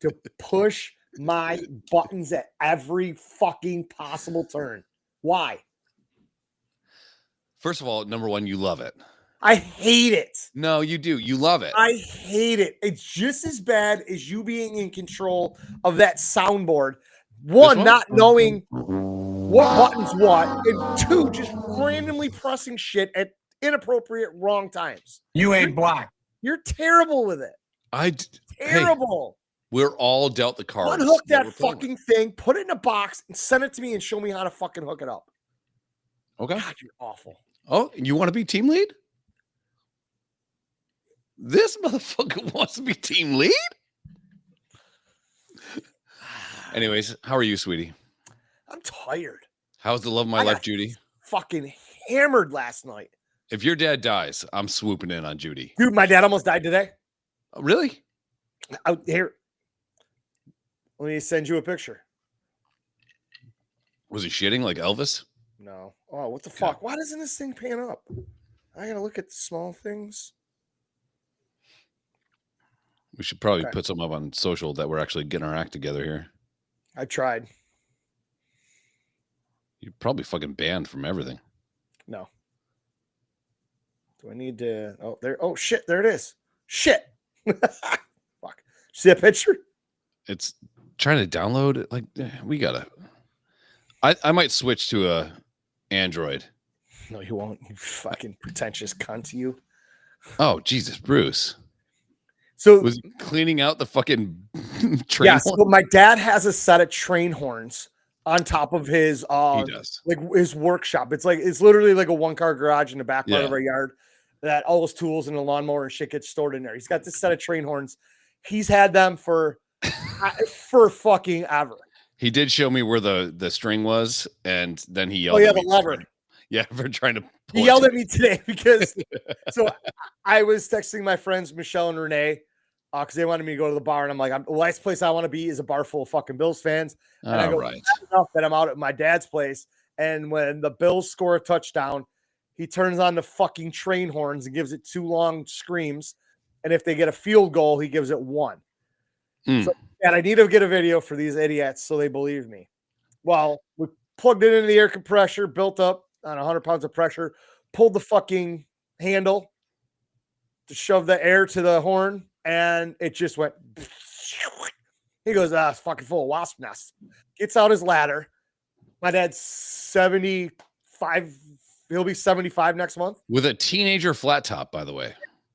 to push my buttons at every fucking possible turn. Why? First of all, number one, you love it. I hate it. No, you do. You love it. I hate it. It's just as bad as you being in control of that soundboard. One, not knowing what buttons what, and two, just randomly pressing shit at inappropriate wrong times. You ain't black. You're terrible with it. Terrible. Hey, we're all dealt the cards. Unhook that fucking thing, put it in a box, and send it to me and show me how to fucking hook it up. Okay. God, you're awful. Oh, you want to be team lead? This motherfucker wants to be team lead? Anyways, how are you, sweetie? I'm tired. How's the love of my life, Judy? Fucking hammered last night. If your dad dies, I'm swooping in on Judy. Dude, my dad almost died today. Oh, really? Out here. Let me send you a picture. Was he shitting like Elvis? No. Oh, what the fuck? Why doesn't this thing pan up? I gotta look at the small things. We should probably put some up on social that we're actually getting our act together here. I tried. You're probably fucking banned from everything. No. Do I need to? Oh, there. Oh, shit. There it is. Shit. Fuck. See that picture? It's trying to download it. Like, we gotta. I might switch to a Android. No, you won't. You fucking pretentious cunt, you. Oh, Jesus, Bruce. So was he cleaning out the fucking train? Yeah, so my dad has a set of train horns on top of his he does. like his workshop. It's literally like a one-car garage in the back part of our yard that all his tools and the lawnmower and shit gets stored in there. He's got this set of train horns. He's had them for fucking ever. He did show me where the string was, and then he yelled. Oh yeah, the lever. For trying to. He yelled at me today because so I was texting my friends Michelle and Renee because they wanted me to go to the bar, and I'm like, the last place I want to be is a bar full of fucking Bills fans. And I go, enough that I'm out at my dad's place, and when the Bills score a touchdown, he turns on the fucking train horns and gives it 2 long screams, and if they get a field goal, he gives it 1. So, and I need to get a video for these idiots so they believe me. Well, we plugged it into the air compressor, built up on 100 pounds of pressure, pulled the fucking handle to shove the air to the horn, and it just went. He goes, it's fucking full of wasp nests. Gets out his ladder. My dad's 75. He'll be 75 next month. With a teenager flat top, by the way.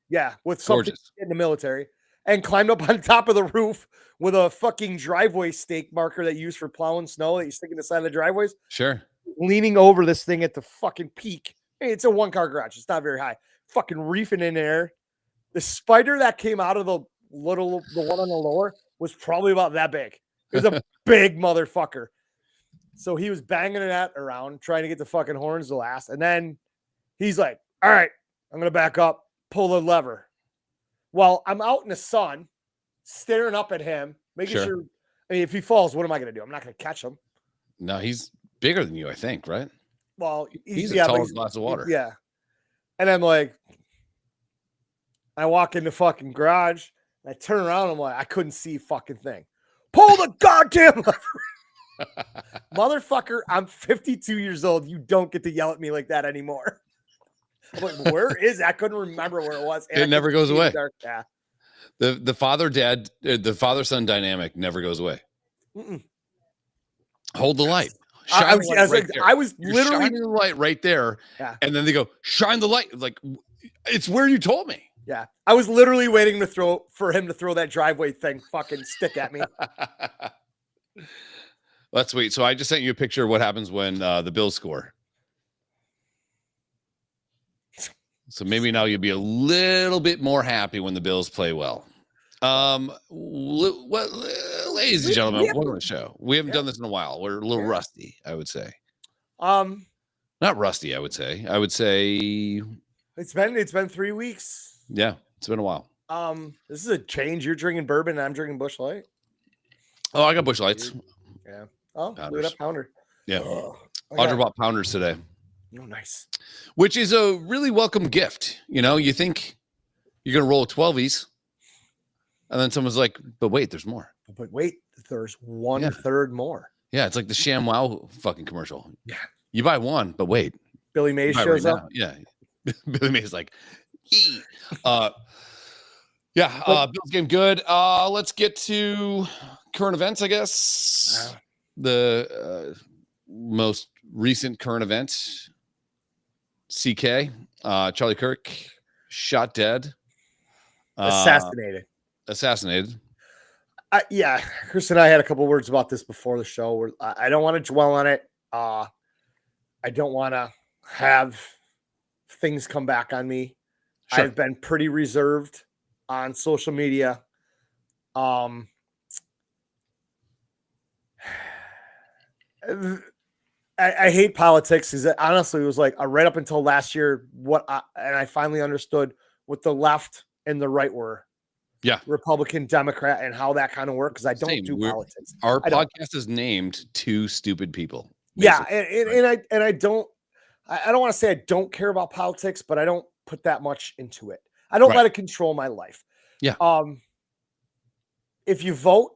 Yeah, with something in the military. And climbed up on top of the roof with a fucking driveway stake marker that you use for plowing snow that you stick in the side of the driveways. Sure. Leaning over this thing at the fucking peak. Hey, it's a 1-car garage. It's not very high. Fucking reefing in there. The spider that came out of the one on the lower was probably about that big. It was a big motherfucker. So he was banging that around, trying to get the fucking horns to last. And then he's like, all right, I'm going to back up, pull the lever. Well, I'm out in the sun, staring up at him, making sure. I mean, if he falls, what am I going to do? I'm not going to catch him. No, he's bigger than you, I think, right? Well, he's a tall glass of water. Yeah. And I'm like, I walk in the fucking garage, and I turn around, and I'm like, I couldn't see fucking thing. Pull the goddamn lever. Motherfucker, I'm 52 years old. You don't get to yell at me like that anymore. I'm like, where is it? I couldn't remember where it was. It never goes away. Yeah. The father-son dynamic never goes away. Hold the light. I was literally shining the light right there. Yeah. And then they go, shine the light. Like, it's where you told me. Yeah. I was literally waiting for him to throw that driveway thing fucking stick at me. That's sweet. So I just sent you a picture of what happens when the Bills score. So maybe now you'll be a little bit more happy when the Bills play well. Ladies and gentlemen, welcome to the show. We haven't done this in a while. We're a little rusty, I would say. Not rusty, I would say. I would say it's been 3 weeks. Yeah, it's been a while. This is a change. You're drinking bourbon, and I'm drinking Busch Light. Oh, I got Busch Lights. Yeah. Oh, look at Pounder. Yeah. Audra bought Pounders today. Oh, nice. Which is a really welcome gift. You know, you think you're going to roll 12s, and then someone's like, but wait, there's more. But wait, there's one third more. Yeah, it's like the ShamWow fucking commercial. Yeah. You buy one, but wait. Billy Mays shows up. Yeah. Billy Mays like, eat. Bills game good. Let's get to current events, I guess. The most recent current event, CK, Charlie Kirk, shot dead. Assassinated. Chris and I had a couple words about this before the show. I don't want to dwell on it. I don't want to have things come back on me. Sure. I've been pretty reserved on social media. I hate politics because honestly, it was like right up until last year, and I finally understood what the left and the right were. Yeah. Republican, Democrat, and how that kind of works because I don't do politics. Our podcast is named Two Stupid People. Basically. Yeah, and I don't want to say I don't care about politics, but I don't put that much into it. I don't let it control my life. Yeah. If you vote,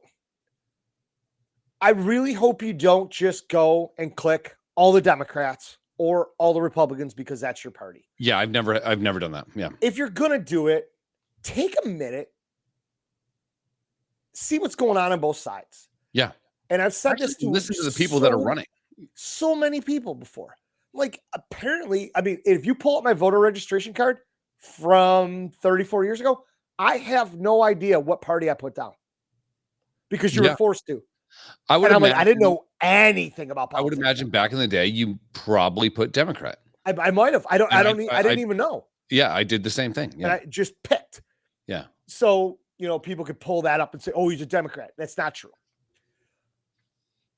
I really hope you don't just go and click all the Democrats or all the Republicans because that's your party. Yeah, I've never done that. Yeah. If you're gonna do it, take a minute, see what's going on both sides. Yeah. And I've said this to listen to the people that are running. So many people before. Like, apparently, I mean, if you pull up my voter registration card from 34 years ago, I have no idea what party I put down because you were forced to. I didn't know anything about politics. I would imagine back in the day, you probably put Democrat. I might have. I didn't even know. Yeah, I did the same thing. Yeah. And I just picked. Yeah. So, people could pull that up and say, oh, he's a Democrat. That's not true.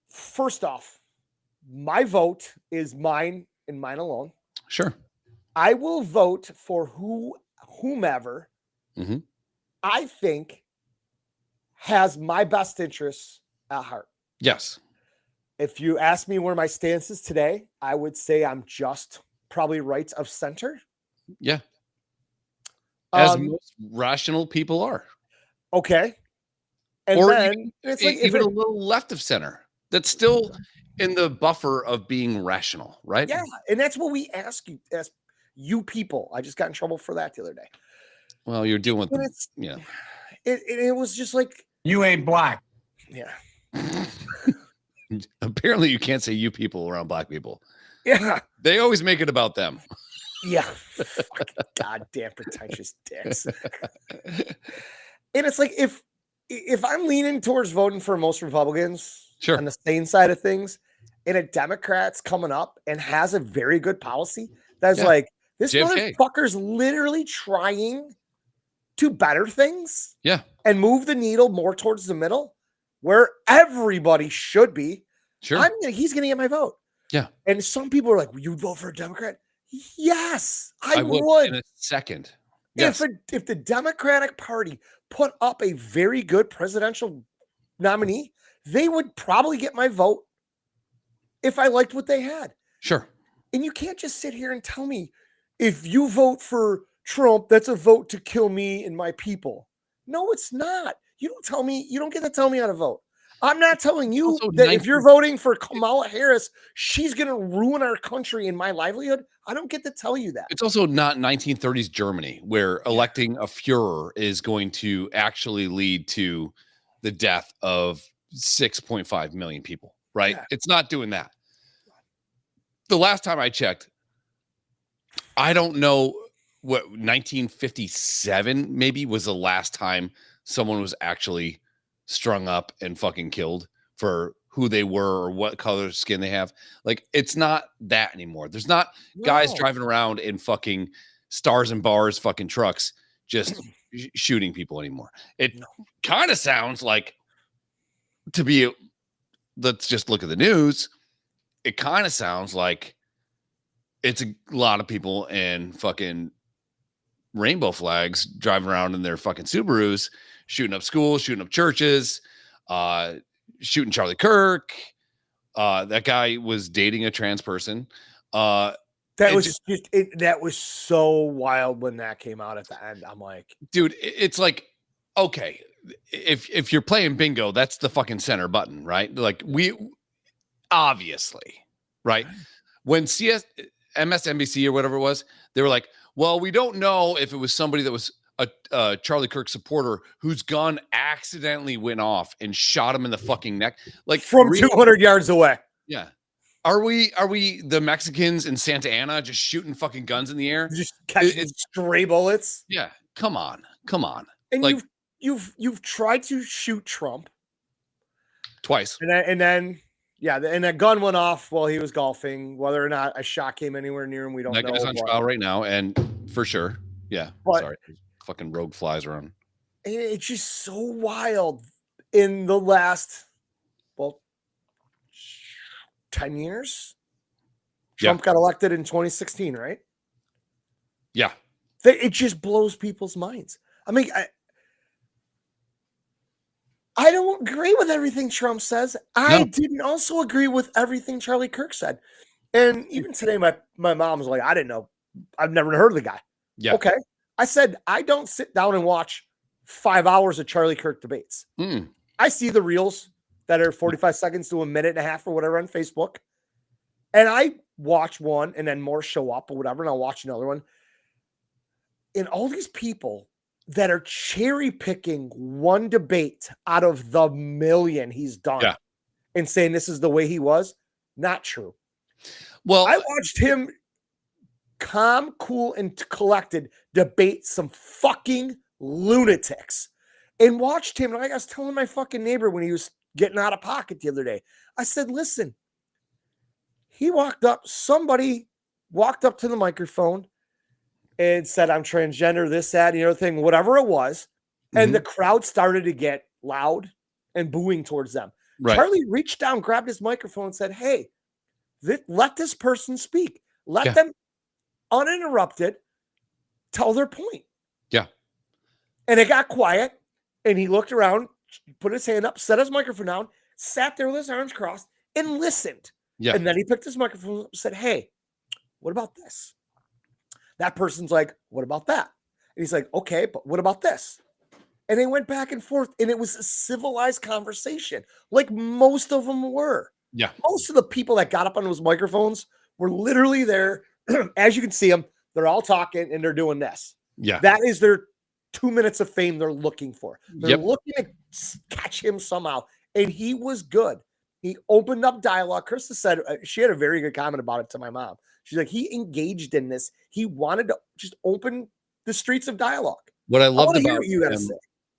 First off, my vote is mine and mine alone. Sure. I will vote for whomever I think has my best interests at heart. Yes. If you ask me where my stance is today, I would say I'm just probably right of center. Yeah. As most rational people are. Okay. And then it's like even a little left of center. That's still in the buffer of being rational, right? Yeah. And that's what we ask you people. I just got in trouble for that the other day. Well, you're doing it was just like, you ain't black. Yeah. Apparently you can't say you people around black people. Yeah. They always make it about them. Yeah. Goddamn pretentious dicks. And it's like, if I'm leaning towards voting for most Republicans on the sane side of things, and a Democrat's coming up and has a very good policy, that's like, this motherfucker's literally trying to better things. Yeah. And move the needle more towards the middle where everybody should be. Sure. He's going to get my vote. Yeah. And some people are like, would you vote for a Democrat? Yes, I would in a second. Yes. If the Democratic Party put up a very good presidential nominee, they would probably get my vote if I liked what they had. Sure. And you can't just sit here and tell me if you vote for Trump, that's a vote to kill me and my people. No, it's not. You don't get to tell me how to vote. I'm not telling you that if you're voting for Kamala Harris, she's going to ruin our country and my livelihood. I don't get to tell you that. It's also not 1930s Germany where electing a Führer is going to actually lead to the death of 6.5 million people, right? Yeah. It's not doing that. The last time I checked, I don't know what 1957 maybe was the last time someone was actually strung up and fucking killed for who they were or what color skin they have. Like, it's not that anymore. There's not guys driving around in fucking stars and bars fucking trucks just shooting people anymore. It kind of sounds like, let's just look at the news. It kind of sounds like it's a lot of people in fucking rainbow flags driving around in their fucking Subarus, shooting up schools, shooting up churches, shooting Charlie Kirk. That guy was dating a trans person. That was so wild when that came out at the end. I'm like, dude, it's like, okay, if you're playing bingo, that's the fucking center button, right? Like we obviously, right? When MSNBC or whatever it was, they were like, well, we don't know if it was somebody that was a Charlie Kirk supporter whose gun accidentally went off and shot him in the fucking neck. Like from 200 yards away. Yeah. Are we the Mexicans in Santa Ana just shooting fucking guns in the air? Just catching stray bullets. Yeah. Come on. And like, you've tried to shoot Trump twice. And then that gun went off while he was golfing. Whether or not a shot came anywhere near him, we don't know. That guy's on trial right now, and for sure. Yeah. But, sorry. Fucking rogue flies around. It's just so wild in the last 10 years. Trump got elected in 2016, right? Yeah. It just blows people's minds. I mean, I don't agree with everything Trump says. I didn't also agree with everything Charlie Kirk said. And even today, my mom was like, I didn't know. I've never heard of the guy. Yeah. Okay. I said, I don't sit down and watch 5 hours of Charlie Kirk debates. I see the reels that are 45 seconds to a minute and a half or whatever on Facebook. And I watch one and then more show up or whatever. And I'll watch another one. And all these people that are cherry picking one debate out of the million he's done and saying this is the way he was, not true. Well, I watched him calm, cool, and collected debate some fucking lunatics and watched him. Like I was telling my fucking neighbor when he was getting out of pocket the other day, I said, listen, somebody walked up to the microphone and said, I'm transgender, this, that, and the other thing, whatever it was. And the crowd started to get loud and booing towards them. Right. Charlie reached down, grabbed his microphone and said, hey, let this person speak. Let them uninterrupted tell their point. Yeah. And it got quiet. And he looked around, put his hand up, set his microphone down, sat there with his arms crossed and listened. Yeah. And then he picked his microphone up and said, hey, what about this? That person's like, what about that? And he's like, okay, but what about this? And they went back and forth, and it was a civilized conversation, like most of them were. Yeah. Most of the people that got up on those microphones were literally there. As you can see them, they're all talking, and they're doing this. Yeah. That is their 2 minutes of fame they're looking for. They're looking to catch him somehow, and he was good. He opened up dialogue. Krista said she had a very good comment about it to my mom. She's like, he engaged in this. He wanted to just open the streets of dialogue. What I loved about him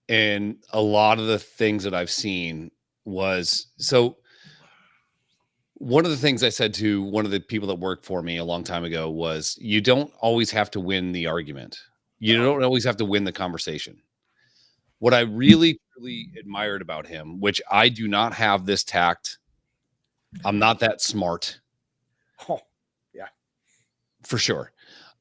and a lot of the things that I've seen was, so one of the things I said to one of the people that worked for me a long time ago was, you don't always have to win the argument. You don't always have to win the conversation. What I really, really admired about him, which I do not have this tact, I'm not that smart. Oh, yeah. For sure.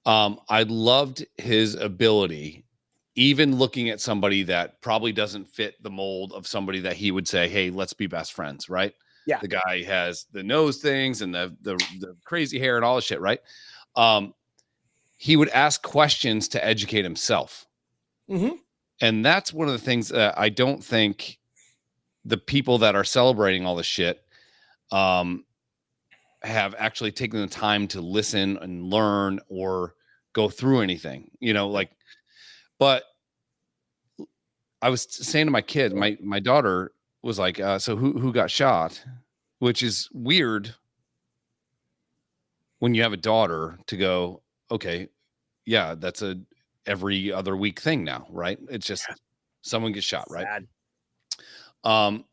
I loved his ability, even looking at somebody that probably doesn't fit the mold of somebody that he would say, hey, let's be best friends, right? Yeah. The guy has the nose things and the crazy hair and all this shit, right? He would ask questions to educate himself. Mm-hmm. And that's one of the things that I don't think the people that are celebrating all this shit have actually taken the time to listen and learn or go through anything, but I was saying to my kid, my daughter was like, so who got shot? Which is weird when you have a daughter to go, okay, yeah, that's a every other week thing now, right? It's just someone gets shot, right? Sad.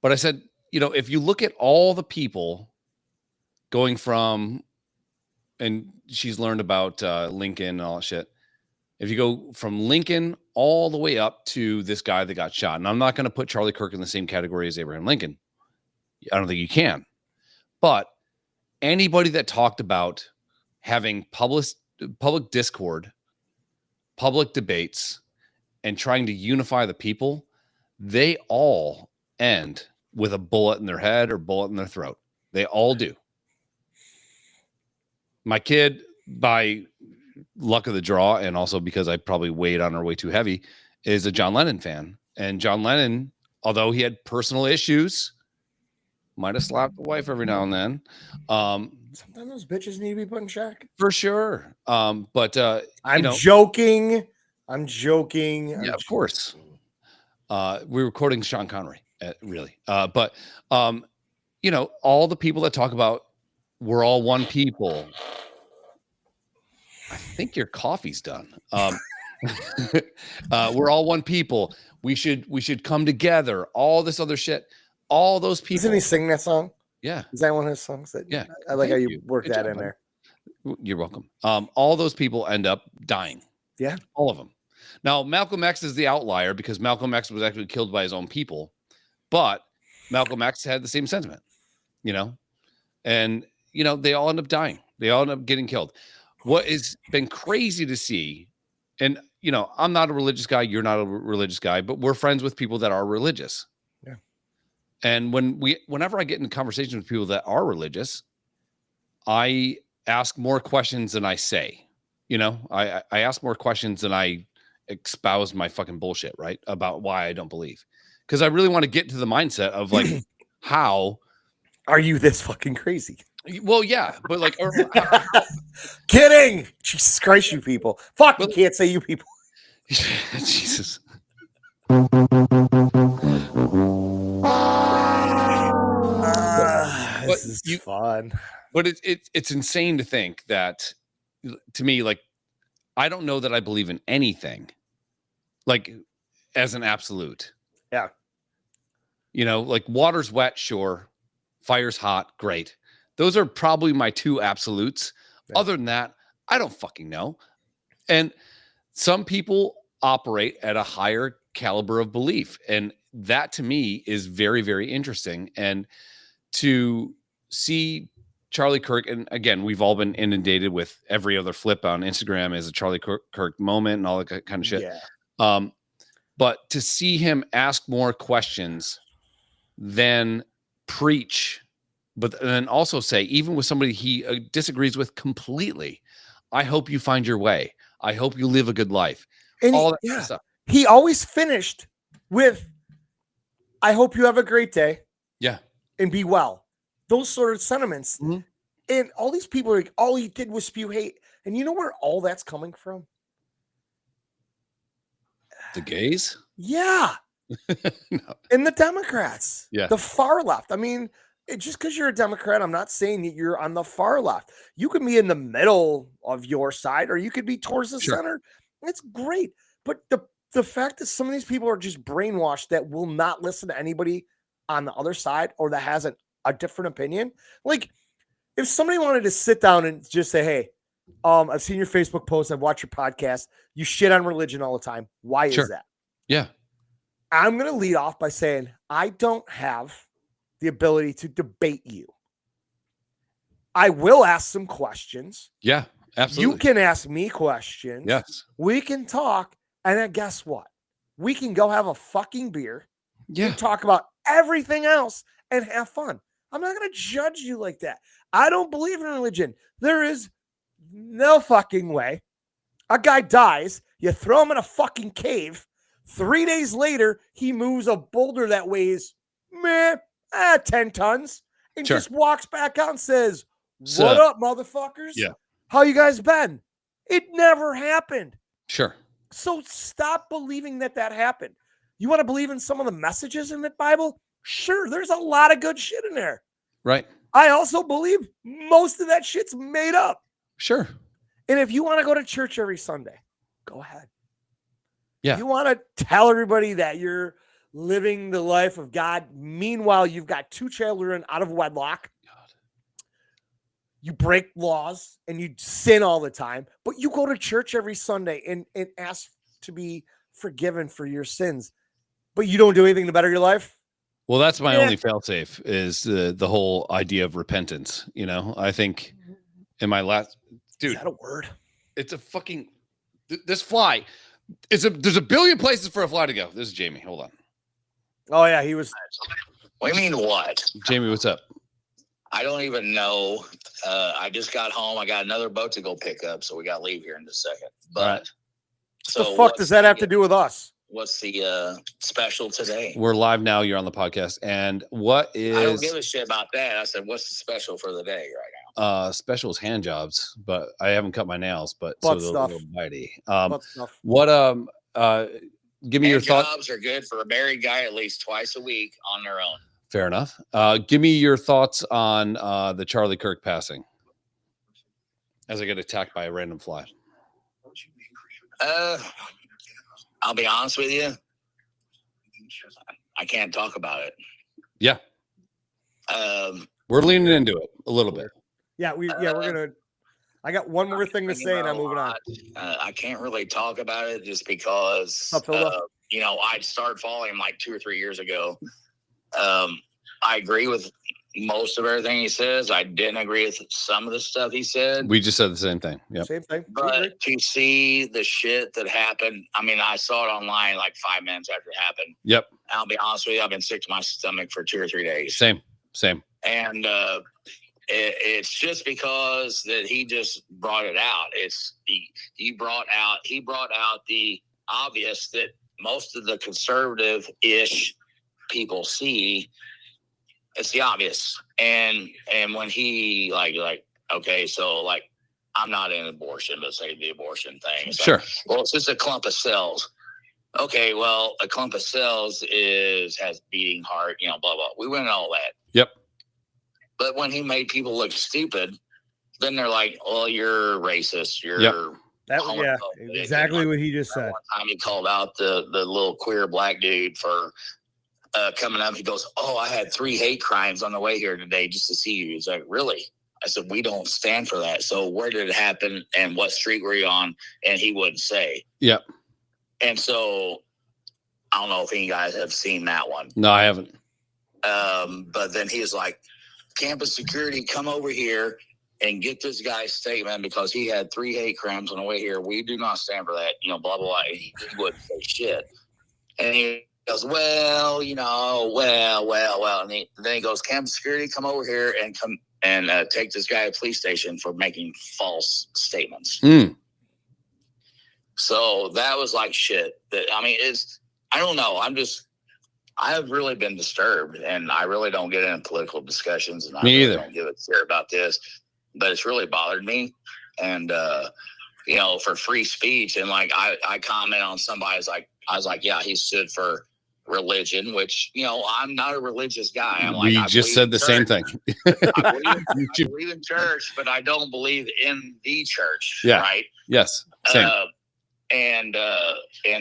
But I said, if you look at all the people going from, and she's learned about Lincoln and all that shit. If you go from Lincoln all the way up to this guy that got shot, and I'm not going to put Charlie Kirk in the same category as Abraham Lincoln. I don't think you can. But anybody that talked about having public discord, public debates, and trying to unify the people, they all end with a bullet in their head or bullet in their throat. They all do. My kid, by luck of the draw, and also because I probably weighed on her way too heavy, is a John Lennon fan. And John Lennon, although he had personal issues, might have slapped the wife every now and then. Sometimes those bitches need to be put in check. For sure. But I'm joking. Yeah, of course. We're recording Sean Connery, really. But all the people that talk about we're all one people. I think your coffee's done. We're all one people. We should come together. All this other shit. All those people. Isn't he singing that song? Yeah. Is that one of his songs? Yeah. I like how you worked that in there. You're welcome. All those people end up dying. Yeah. All of them. Now, Malcolm X is the outlier because Malcolm X was actually killed by his own people. But Malcolm X had the same sentiment, and, they all end up dying. They all end up getting killed. What has been crazy to see, and, I'm not a religious guy. You're not a religious guy, but we're friends with people that are religious. Yeah. And whenever I get into conversations with people that are religious, I ask more questions than I say. I ask more questions than I espouse my fucking bullshit, right? About why I don't believe. Because I really want to get to the mindset of like, how are you this fucking crazy? Well, yeah, but like, kidding. Jesus Christ, you people. Fuck, you can't say you people. Jesus. This is fun. But it's insane to think that, to me, like, I don't know that I believe in anything, like, as an absolute. Yeah. Like, water's wet, sure. Fire's hot, great. Those are probably my two absolutes. Yeah. Other than that, I don't fucking know. And some people operate at a higher caliber of belief. And that, to me, is very, very interesting. And to see Charlie Kirk, and again, we've all been inundated with every other flip on Instagram as a Charlie Kirk moment and all that kind of shit. Yeah. But to see him ask more questions than preach, but then also say, even with somebody he disagrees with completely, I hope you find your way. I hope you live a good life. And all that kind of stuff. He always finished with, I hope you have a great day. Yeah. And be well. Those sort of sentiments. Mm-hmm. And all these people are like, all he did was spew hate. And you know where all that's coming from? The gays? Yeah. No. And the Democrats. Yeah. The far left. I mean, just because you're a Democrat, I'm not saying that you're on the far left. You could be in the middle of your side, or you could be towards the center. It's great. But the fact that some of these people are just brainwashed that will not listen to anybody on the other side or that has a different opinion. Like, if somebody wanted to sit down and just say, hey, I've seen your Facebook post, I've watched your podcast, you shit on religion all the time. Why is that? Yeah. I'm going to lead off by saying, I don't have the ability to debate you. I will ask some questions. Yeah, absolutely. You can ask me questions. Yes. We can talk. And then guess what? We can go have a fucking beer. Yeah. And talk about everything else and have fun. I'm not going to judge you like that. I don't believe in religion. There is no fucking way. A guy dies. You throw him in a fucking cave. 3 days later, he moves a boulder that weighs 10 tons and just walks back out and says, what up, motherfuckers? Yeah. How you guys been? It never happened. Sure. So stop believing that happened. You want to believe in some of the messages in the Bible? Sure, there's a lot of good shit in there. Right. I also believe most of that shit's made up. Sure. And if you want to go to church every Sunday, go ahead. Yeah. You want to tell everybody that you're living the life of God. Meanwhile, you've got 2 children out of wedlock. God. You break laws and you sin all the time, but you go to church every Sunday and ask to be forgiven for your sins, but you don't do anything to better your life. Well, that's my only fail-safe is the whole idea of repentance. I think in my last, dude, is that a word? It's a fucking, this fly. There's a billion places for a fly to go. This is Jamie. Hold on. Oh yeah. He was. What do you mean what? Jamie, what's up? I don't even know. I just got home. I got another boat to go pick up. So we got to leave here in just a second. But what the fuck does that have to do with us? What's the special today? We're live now. You're on the podcast. And what is... I don't give a shit about that. I said, what's the special for the day right now? Special is hand jobs, but I haven't cut my nails, but Butt so stuff. they're a little bitey. Butt stuff. What give me your thoughts. Jobs are good for a married guy at least twice a week on their own. Fair enough. Give me your thoughts on the Charlie Kirk passing as I get attacked by a random fly. I'll be honest with you. I can't talk about it. Yeah. We're leaning into it a little bit. Yeah, we're gonna. I got one more thing to say, and I'm moving on. I can't really talk about it just because I'd started following him like 2 or 3 years ago. I agree with most of everything he says. I didn't agree with some of the stuff he said. We just said the same thing. Yeah, same thing. But to see the shit that happened, I mean, I saw it online like 5 minutes after it happened. Yep. I'll be honest with you, I've been sick to my stomach for 2 or 3 days. Same. And it's just because that he just brought it out. He brought out the obvious that most of the conservative-ish people see. It's the obvious. And when he like, okay, so like, I'm not in abortion, but say the abortion thing. So, sure. Well, it's just a clump of cells. Okay, well, a clump of cells has beating heart, blah, blah. We went all that. Yep. But when he made people look stupid, then they're like, well, you're racist. You're exactly what he just said. One time he called out the little queer black dude for coming up. He goes, oh, I had 3 hate crimes on the way here today just to see you. He's like, really? I said, we don't stand for that. So where did it happen and what street were you on? And he wouldn't say. Yep. And so I don't know if any guys have seen that one. No, I haven't. But then he was like, campus security, come over here and get this guy's statement because he had 3 hate crimes on the way here. We do not stand for that, blah, blah, blah. And he wouldn't say shit. And he goes, well. And then he goes, campus security, come over here and take this guy to the police station for making false statements. So that was like shit. I don't know. I have really been disturbed, and I really don't get into political discussions, and I really don't give a shit about this, but it's really bothered me. And, for free speech, and like I comment on somebody, I was like, yeah, he stood for religion, which, I'm not a religious guy. I'm like, we just said the same thing. I believe in church, but I don't believe in the church. Yeah. Right. Yes. Same. And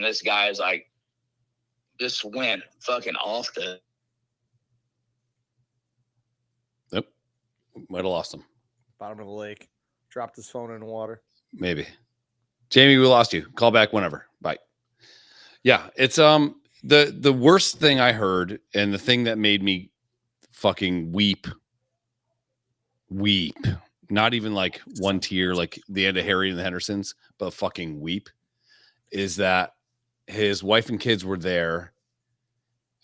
this guy is like, just went fucking off the. Yep. Might have lost him. Bottom of the lake. Dropped his phone in the water. Maybe. Jamie, we lost you. Call back whenever. Bye. Yeah, it's the worst thing I heard, and the thing that made me fucking weep. Not even like one tear like the end of Harry and the Hendersons, but fucking weep, is that his wife and kids were there.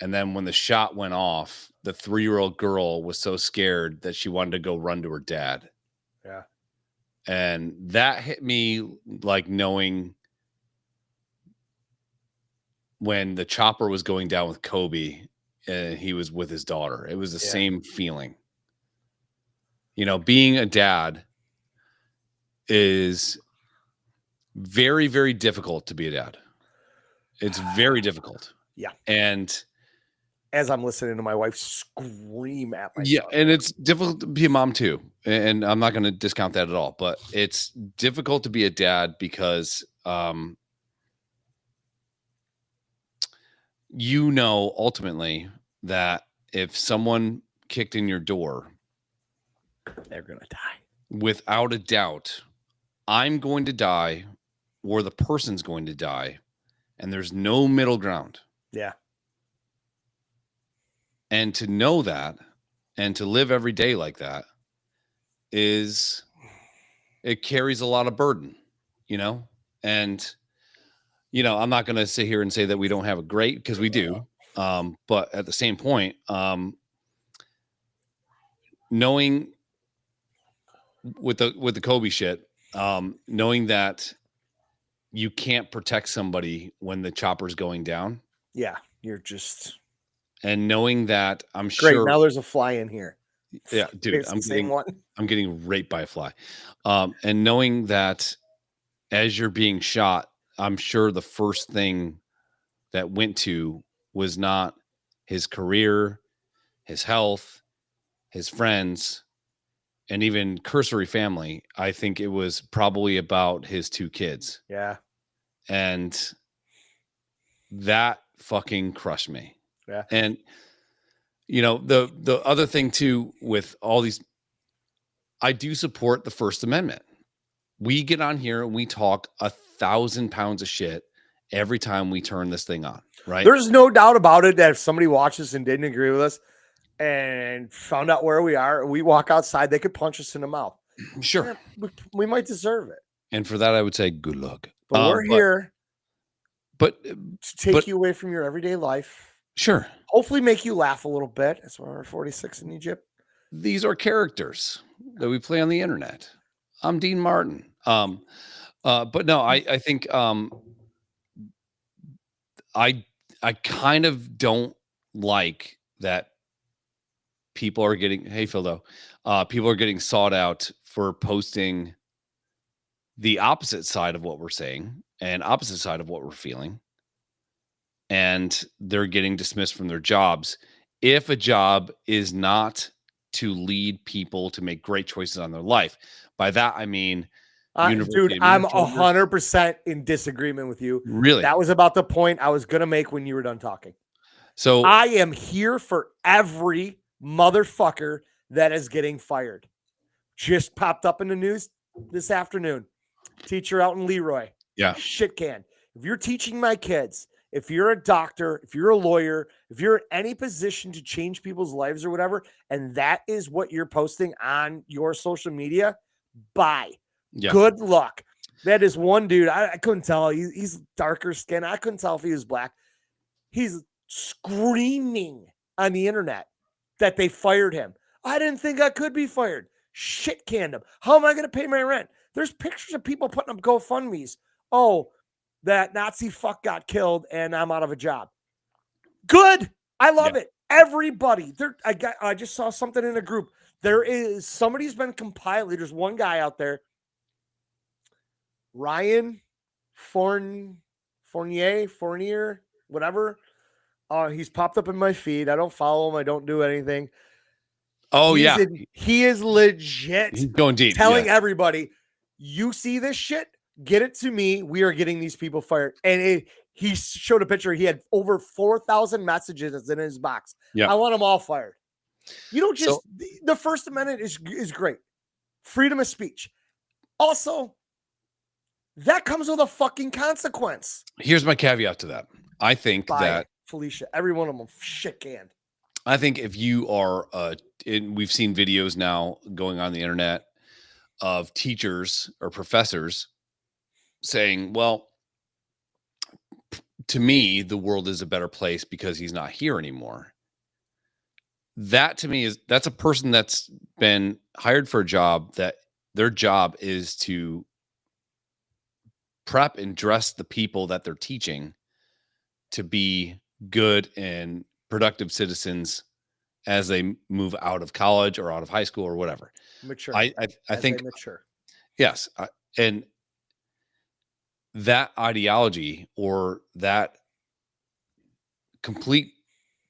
And then when the shot went off, the 3-year-old girl was so scared that she wanted to go run to her dad. Yeah. And that hit me like knowing when the chopper was going down with Kobe and he was with his daughter. It was the same feeling. Being a dad is very, very difficult to be a dad. It's very difficult. Yeah. And as I'm listening to my wife scream at my son. And it's difficult to be a mom too. And I'm not going to discount that at all, but it's difficult to be a dad because, ultimately that if someone kicked in your door, they're going to die. Without a doubt, I'm going to die or the person's going to die. And there's no middle ground. Yeah. And to know that and to live every day like that it carries a lot of burden, and, I'm not going to sit here and say that we don't have a great, because we do. But at the same point, knowing with the Kobe shit, knowing that you can't protect somebody when the chopper's going down. Yeah, you're just. And knowing that, I'm Great. sure. Now there's a fly in here. Yeah, dude, I'm getting raped by a fly. And knowing that as you're being shot, I'm sure the first thing that went to was not his career, his health, his friends, and even cursory family. I think it was probably about his 2 kids. Yeah. And that fucking crushed me. Yeah. And the other thing too with all these, I do support the First Amendment. We get on here and we talk 1,000 pounds of shit every time we turn this thing on, right? There's no doubt about it that if somebody watches and didn't agree with us and found out where we are, we walk outside, they could punch us in the mouth. Sure. Yeah, we might deserve it. And for that, I would say good luck. But we're here to take you away from your everyday life. Sure. Hopefully make you laugh a little bit. That's why we're 46 in Egypt. These are characters that we play on the internet. I'm Dean Martin. But no, I think I kind of don't like that people are getting, hey Phildo, people are getting sought out for posting the opposite side of what we're saying and opposite side of what we're feeling. And they're getting dismissed from their jobs. If a job is not to lead people to make great choices on their life, by that I mean, dude, I'm 100% in disagreement with you. Really? That was about the point I was going to make when you were done talking. So I am here for every motherfucker that is getting fired. Just popped up in the news this afternoon. Teacher out in Leroy. Yeah. Shit can. If you're teaching my kids, if you're a doctor, if you're a lawyer, if you're in any position to change people's lives or whatever, and that is what you're posting on your social media, bye. Yeah. Good luck. That is one dude. I couldn't tell. He's darker skin. I couldn't tell if he was black. He's screaming on the internet that they fired him. I didn't think I could be fired. Shit canned him. How am I going to pay my rent? There's pictures of people putting up GoFundMes. Oh, that Nazi fuck got killed and I'm out of a job. Good. I love it. Everybody. I just saw something in a group. Somebody's been compiling. There's one guy out there, Ryan Fournier, whatever. He's popped up in my feed. I don't follow him. I don't do anything. Oh, he is legit. He's going deep. Telling everybody, you see this shit? Get it to me. We are getting these people fired. And he showed a picture. He had over 4,000 messages in his box. I want them all fired. You don't just the First Amendment is great. Freedom of speech. Also, that comes with a fucking consequence. Here's my caveat to that. I think that Felicia, every one of them shit canned. I think if you are, we've seen videos now going on the internet of teachers or professors saying, well, to me, the world is a better place because he's not here anymore. That to me that's a person that's been hired for a job that their job is to prep and dress the people that they're teaching to be good and productive citizens as they move out of college or out of high school or whatever. Mature. I think mature. Yes. And that ideology or that complete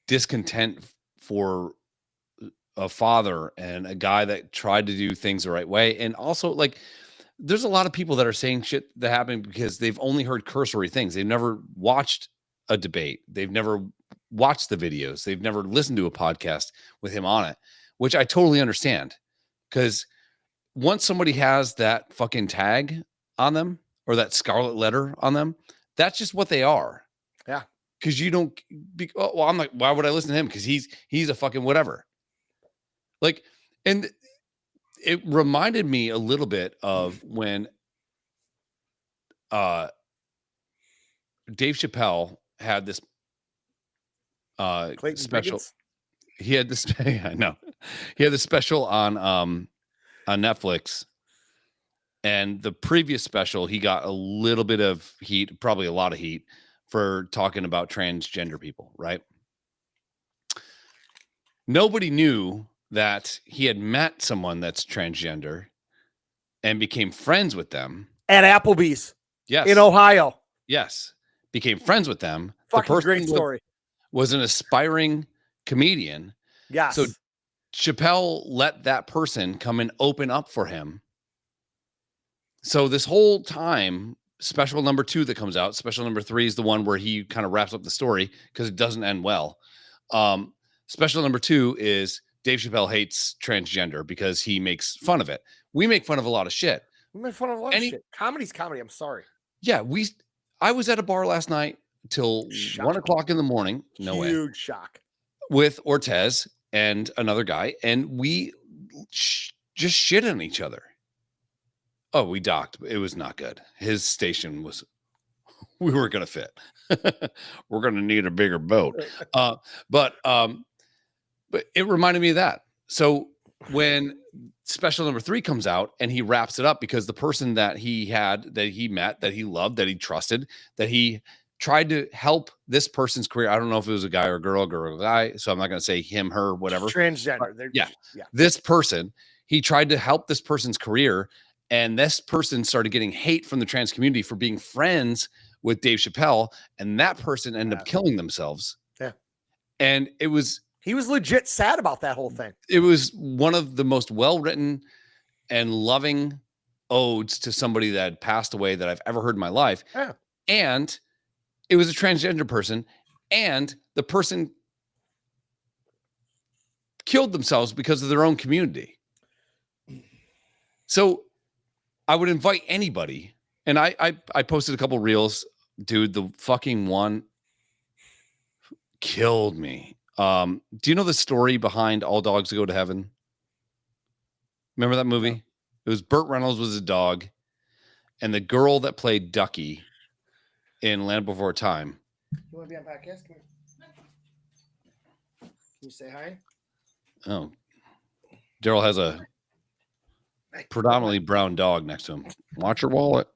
discontent for a father and a guy that tried to do things the right way. And also, like, there's a lot of people that are saying shit that happened because they've only heard cursory things. They've never watched a debate. They've never watched the videos. They've never listened to a podcast with him on it, which I totally understand. Because once somebody has that fucking tag on them or that scarlet letter on them, that's just what they are. Yeah. Because you don't I'm like, why would I listen to him? Because he's a fucking whatever. Like, and it reminded me a little bit of when Dave Chappelle had this special. Biggins? He had this. I know. He had this special on Netflix And the previous special, he got a little bit of heat, probably a lot of heat, for talking about transgender people, right? Nobody knew that he had met someone that's transgender and became friends with them. At Applebee's. Yes. In Ohio. Yes. Became friends with them. Fucking great story. Was an aspiring comedian. Yes. So Chappelle let that person come and open up for him. So this whole time, special number 2 that comes out, special number 3 is the one where he kind of wraps up the story because it doesn't end well. Special number 2 is Dave Chappelle hates transgender because he makes fun of it. We make fun of a lot of shit. We make fun of a lot of shit. Comedy's comedy. I'm sorry. Yeah, I was at a bar last night till 1 o'clock in the morning. No way. Huge shock. With Ortez and another guy, and we just shit on each other. Oh, we docked. It was not good. His station was, we weren't going to fit. We're going to need a bigger boat. But it reminded me of that. So when special number 3 comes out and he wraps it up, because the person that he had, that he met, that he loved, that he trusted, that he tried to help this person's career. I don't know if it was a guy or a girl or guy. So I'm not going to say him, her, whatever. Transgender. Yeah. This person, he tried to help this person's career. And this person started getting hate from the trans community for being friends with Dave Chappelle. And that person ended up killing themselves. Yeah. And he was legit sad about that whole thing. It was one of the most well-written and loving odes to somebody that had passed away that I've ever heard in my life. Yeah. And it was a transgender person. And the person killed themselves because of their own community. So I would invite anybody, and I posted a couple reels, dude. The fucking one killed me. Do you know the story behind All Dogs Go to Heaven? Remember that movie? No. It was Burt Reynolds was a dog, and the girl that played Ducky in Land Before Time. You want to be on podcast? Can you say hi? Oh, Daryl has a predominantly brown dog next to him. Watch your wallet.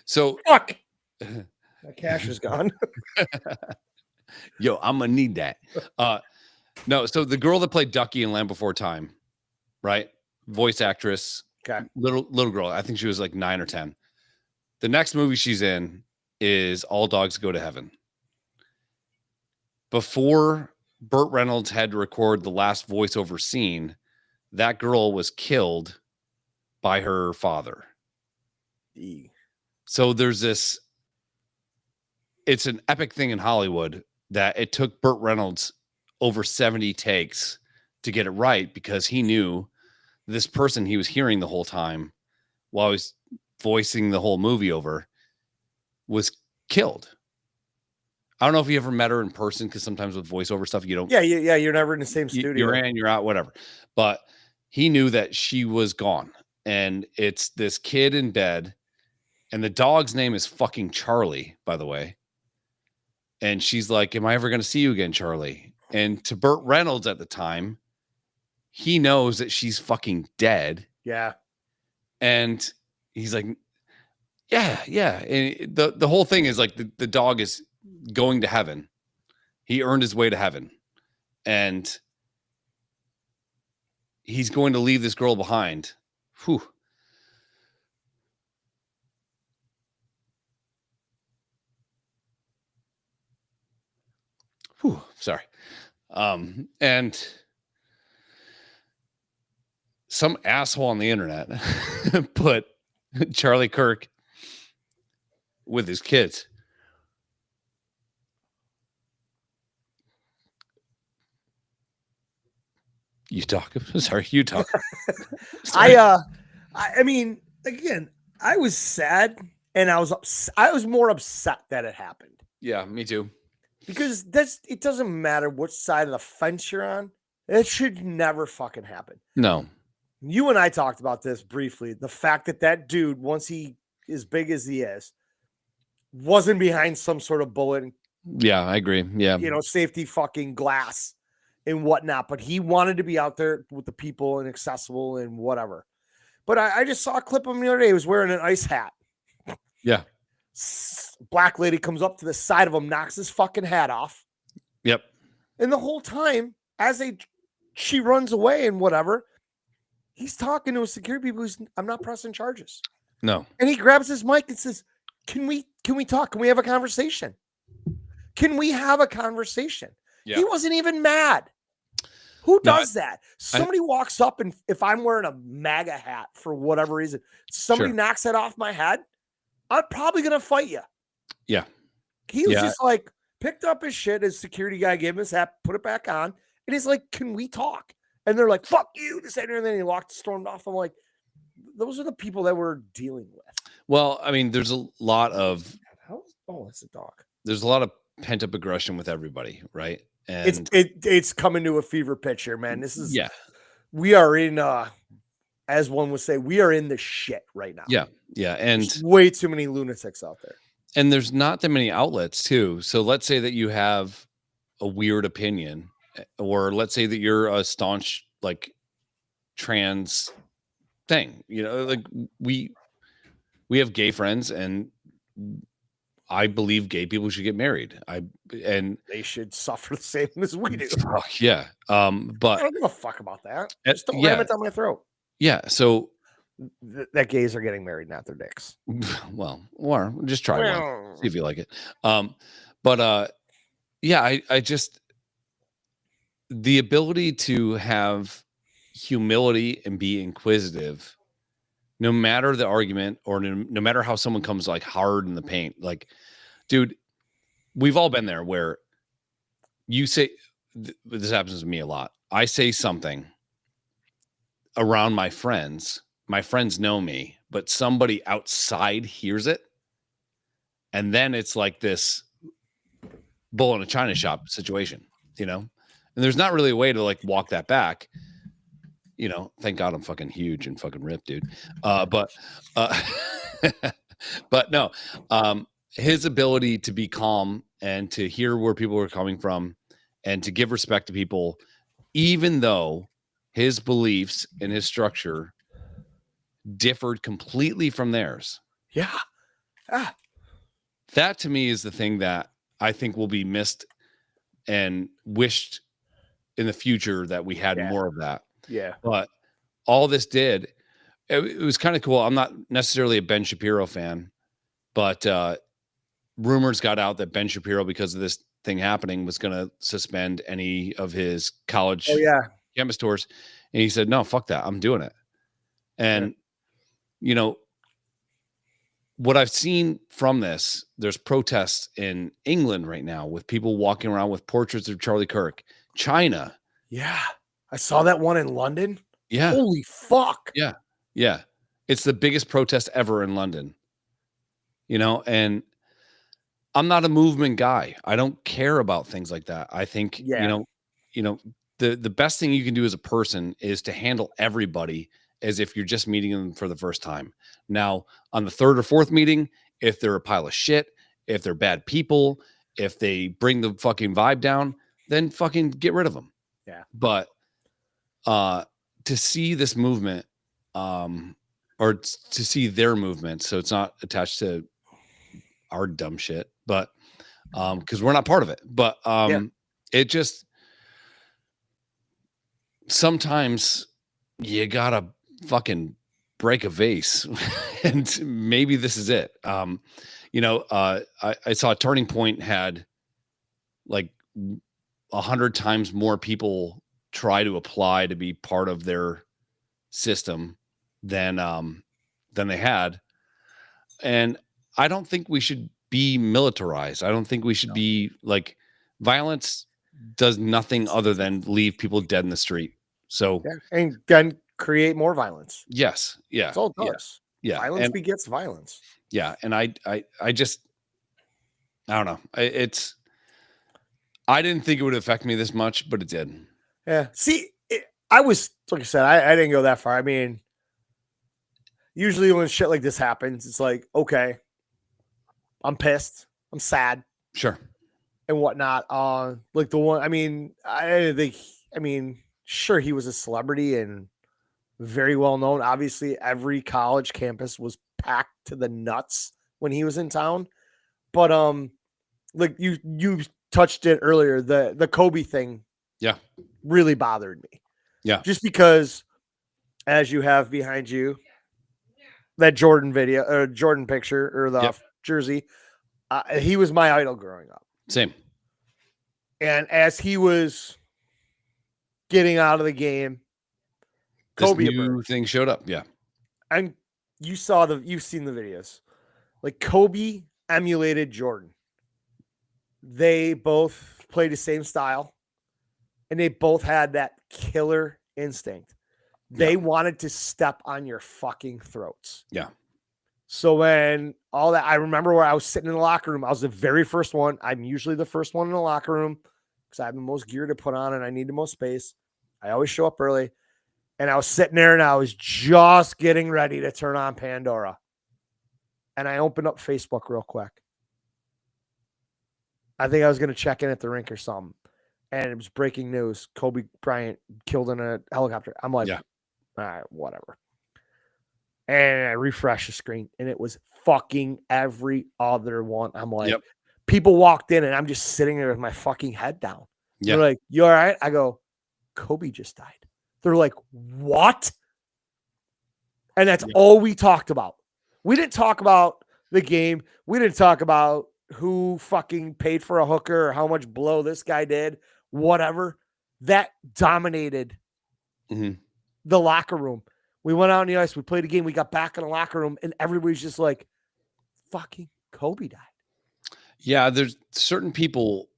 So fuck. My cash is gone. Yo, I'm gonna need that. No, so the girl that played Ducky in Land Before Time, right? Voice actress, okay, little girl. I think she was like 9 or 10. The next movie she's in is All Dogs Go to Heaven. Before Burt Reynolds had to record the last voiceover scene, that girl was killed by her father. So there's this, it's an epic thing in Hollywood that it took Burt Reynolds over 70 takes to get it right, because he knew this person he was hearing the whole time while he was voicing the whole movie over was killed. I don't know if you ever met her in person, because sometimes with voiceover stuff, you don't. Yeah. You're never in the same studio. You're in, you're out, whatever. But he knew that she was gone. And it's this kid in bed. And the dog's name is fucking Charlie, by the way. And she's like, am I ever going to see you again, Charlie? And to Burt Reynolds at the time, he knows that she's fucking dead. Yeah. And he's like, yeah. And the whole thing is like the dog is going to heaven. He earned his way to heaven. And he's going to leave this girl behind. Whew. Sorry. And some asshole on the internet put Charlie Kirk with his kids. You talk. Sorry, you talk. Sorry. I mean, again, I was sad, and I was more upset that it happened. Yeah, me too. Because it doesn't matter which side of the fence you're on. It should never fucking happen. No. You and I talked about this briefly. The fact that dude, once he as big as he is, wasn't behind some sort of bullet. Yeah, I agree. Yeah. Safety fucking glass and whatnot. But he wanted to be out there with the people and accessible and whatever. But I just saw a clip of him the other day. He was wearing an ice hat. Yeah. Black lady comes up to the side of him, knocks his fucking hat off. Yep. And the whole time, as she runs away and whatever, he's talking to a security people. I'm not pressing charges. No. And he grabs his mic and says, Can we talk? Can we have a conversation? Can we have a conversation? Yeah. He wasn't even mad. Who does that? Somebody walks up, and if I'm wearing a MAGA hat for whatever reason, somebody knocks it off my head, I'm probably going to fight you. Yeah. He was just like, picked up his shit, his security guy gave him his hat, put it back on, and he's like, can we talk? And they're like, fuck you, this and then he stormed off. I'm like, those are the people that we're dealing with. Well, I mean, there's a lot of... Oh, it's a dog. There's a lot of pent-up aggression with everybody, right? And it's coming to a fever pitch here, man. This is... Yeah. We are in, as one would say, we are in the shit right now. Yeah, yeah. And there's way too many lunatics out there. And there's not that many outlets, too. So let's say that you have a weird opinion, or let's say that you're a staunch, like, trans thing. You know, like, we have gay friends, and I believe gay people should get married. And they should suffer the same as we do. Yeah. But I don't give a fuck about that. Just don't ram it down my throat. Yeah. So that gays are getting married, not their dicks. Well, or just try one, see if you like it. But yeah, I just, the ability to have humility and be inquisitive, no matter the argument, or no matter how someone comes like hard in the paint. Like, dude, we've all been there where you say, this happens to me a lot. I say something around my friends know me, but somebody outside hears it. And then it's like this bull in a china shop situation, you know? And there's not really a way to like walk that back. You know, thank God I'm fucking huge and fucking ripped, dude. But no, his ability to be calm and to hear where people are coming from and to give respect to people, even though his beliefs and his structure differed completely from theirs. Yeah. That to me is the thing that I think will be missed and wished in the future, that we had more of that. Yeah. But all this did, it was kind of cool. I'm not necessarily a Ben Shapiro fan, but rumors got out that Ben Shapiro, because of this thing happening, was going to suspend any of his college campus tours. And he said, no, fuck that. I'm doing it. And, you know, what I've seen from this, there's protests in England right now with people walking around with portraits of Charlie Kirk. China. Yeah. I saw that one in London. Yeah. Holy fuck. Yeah. Yeah. It's the biggest protest ever in London. You know, and I'm not a movement guy. I don't care about things like that. I think, you know, the best thing you can do as a person is to handle everybody as if you're just meeting them for the first time. Now, on the third or fourth meeting, if they're a pile of shit, if they're bad people, if they bring the fucking vibe down, then fucking get rid of them. Yeah. But to see this movement, or to see their movement, so it's not attached to our dumb shit, but because we're not part of it. But it just, sometimes you gotta fucking break a vase, and maybe this is it. You know, I saw Turning Point had like 100 times more people try to apply to be part of their system than they had. And I don't think we should be militarized. I don't think we should be like, violence does nothing other than leave people dead in the street. So and then create more violence. Yes. Yeah. That's all it does. Yeah. Violence begets violence. Yeah. And I just, I don't know. I didn't think it would affect me this much, but it did. Yeah. See, I was, like I said, I didn't go that far. I mean, usually when shit like this happens, it's like, okay, I'm pissed, I'm sad, sure, and whatnot. Like the one, I mean, sure, he was a celebrity, and very well known. Obviously, every college campus was packed to the nuts when he was in town. But like you touched it earlier, the Kobe thing, yeah, really bothered me. Yeah, just because, as you have behind you, that Jordan video or Jordan picture or the jersey, he was my idol growing up. Same. And as he was getting out of the game, Kobe this new thing showed up. Yeah. And you've seen the videos. Like Kobe emulated Jordan. They both played the same style and they both had that killer instinct. They wanted to step on your fucking throats. Yeah. So when all that, I remember where I was sitting in the locker room. I was the very first one. I'm usually the first one in the locker room because I have the most gear to put on and I need the most space. I always show up early. And I was sitting there and I was just getting ready to turn on Pandora. And I opened up Facebook real quick. I think I was going to check in at the rink or something. And it was breaking news. Kobe Bryant killed in a helicopter. I'm like, all right, whatever. And I refreshed the screen and it was fucking every other one. I'm like, people walked in and I'm just sitting there with my fucking head down. They're like, you all right? I go, Kobe just died. They're like, what? And that's all we talked about. We didn't talk about the game. We didn't talk about who fucking paid for a hooker or how much blow this guy did, whatever. That dominated the locker room. We went out on the ice. We played a game. We got back in the locker room and everybody's just like, fucking Kobe died. Yeah, there's certain people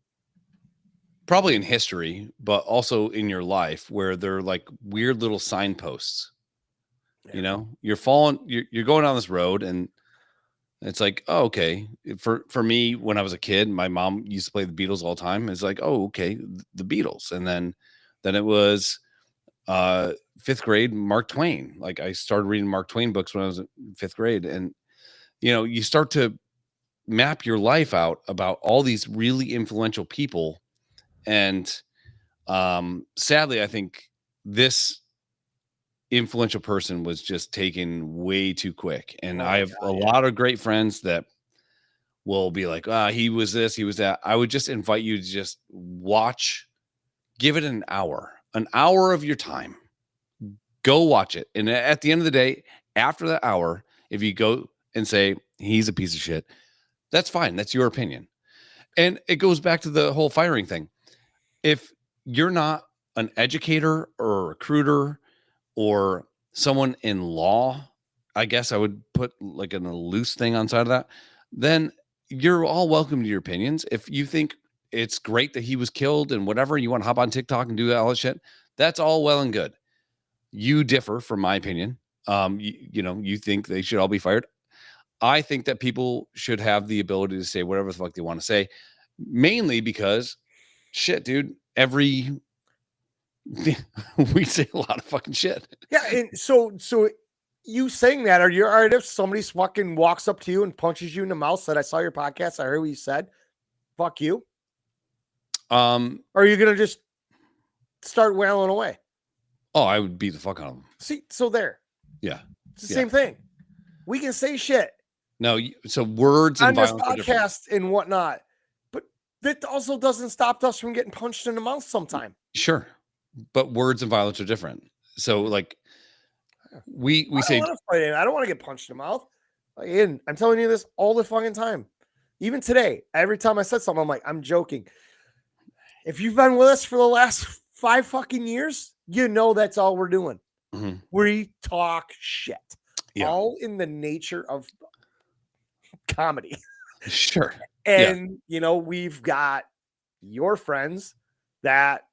probably in history, but also in your life where they're like weird little signposts. You know, you're going down this road and it's like, oh, okay. For me, when I was a kid, my mom used to play the Beatles all the time. It's like, oh, okay, the Beatles. And then it was 5th grade, Mark Twain. Like I started reading Mark Twain books when I was in 5th grade. And, you know, you start to map your life out about all these really influential people. And sadly, I think this influential person was just taken way too quick. And I have a lot of great friends that will be like, he was this, he was that. I would just invite you to just watch, give it an hour of your time. Go watch it. And at the end of the day, after that hour, if you go and say he's a piece of shit, that's fine. That's your opinion. And it goes back to the whole firing thing. If you're not an educator or a recruiter or someone in law, I guess I would put like a loose thing on side of that, then you're all welcome to your opinions. If you think it's great that he was killed and whatever, you want to hop on TikTok and do all that shit, that's all well and good. You differ from my opinion. You think they should all be fired. I think that people should have the ability to say whatever the fuck they want to say, mainly because shit, dude, we say a lot of fucking shit. Yeah. And so you saying that, are you all right if somebody fucking walks up to you and punches you in the mouth, said, I saw your podcast, I heard what you said, fuck you? Or are you going to just start wailing away? Oh, I would beat the fuck out of them. See, so there. Yeah. It's the same thing. We can say shit. No, so words and on this podcast and whatnot, but that also doesn't stop us from getting punched in the mouth sometime. Sure, but words and violence are different. So, like, we say, I don't want to get punched in the mouth. Like, Ian, I'm telling you this all the fucking time. Even today, every time I said something, I'm like, I'm joking. If you've been with us for the last 5 fucking years, you know that's all we're doing. We talk shit, all in the nature of comedy. Sure. And we've got your friends that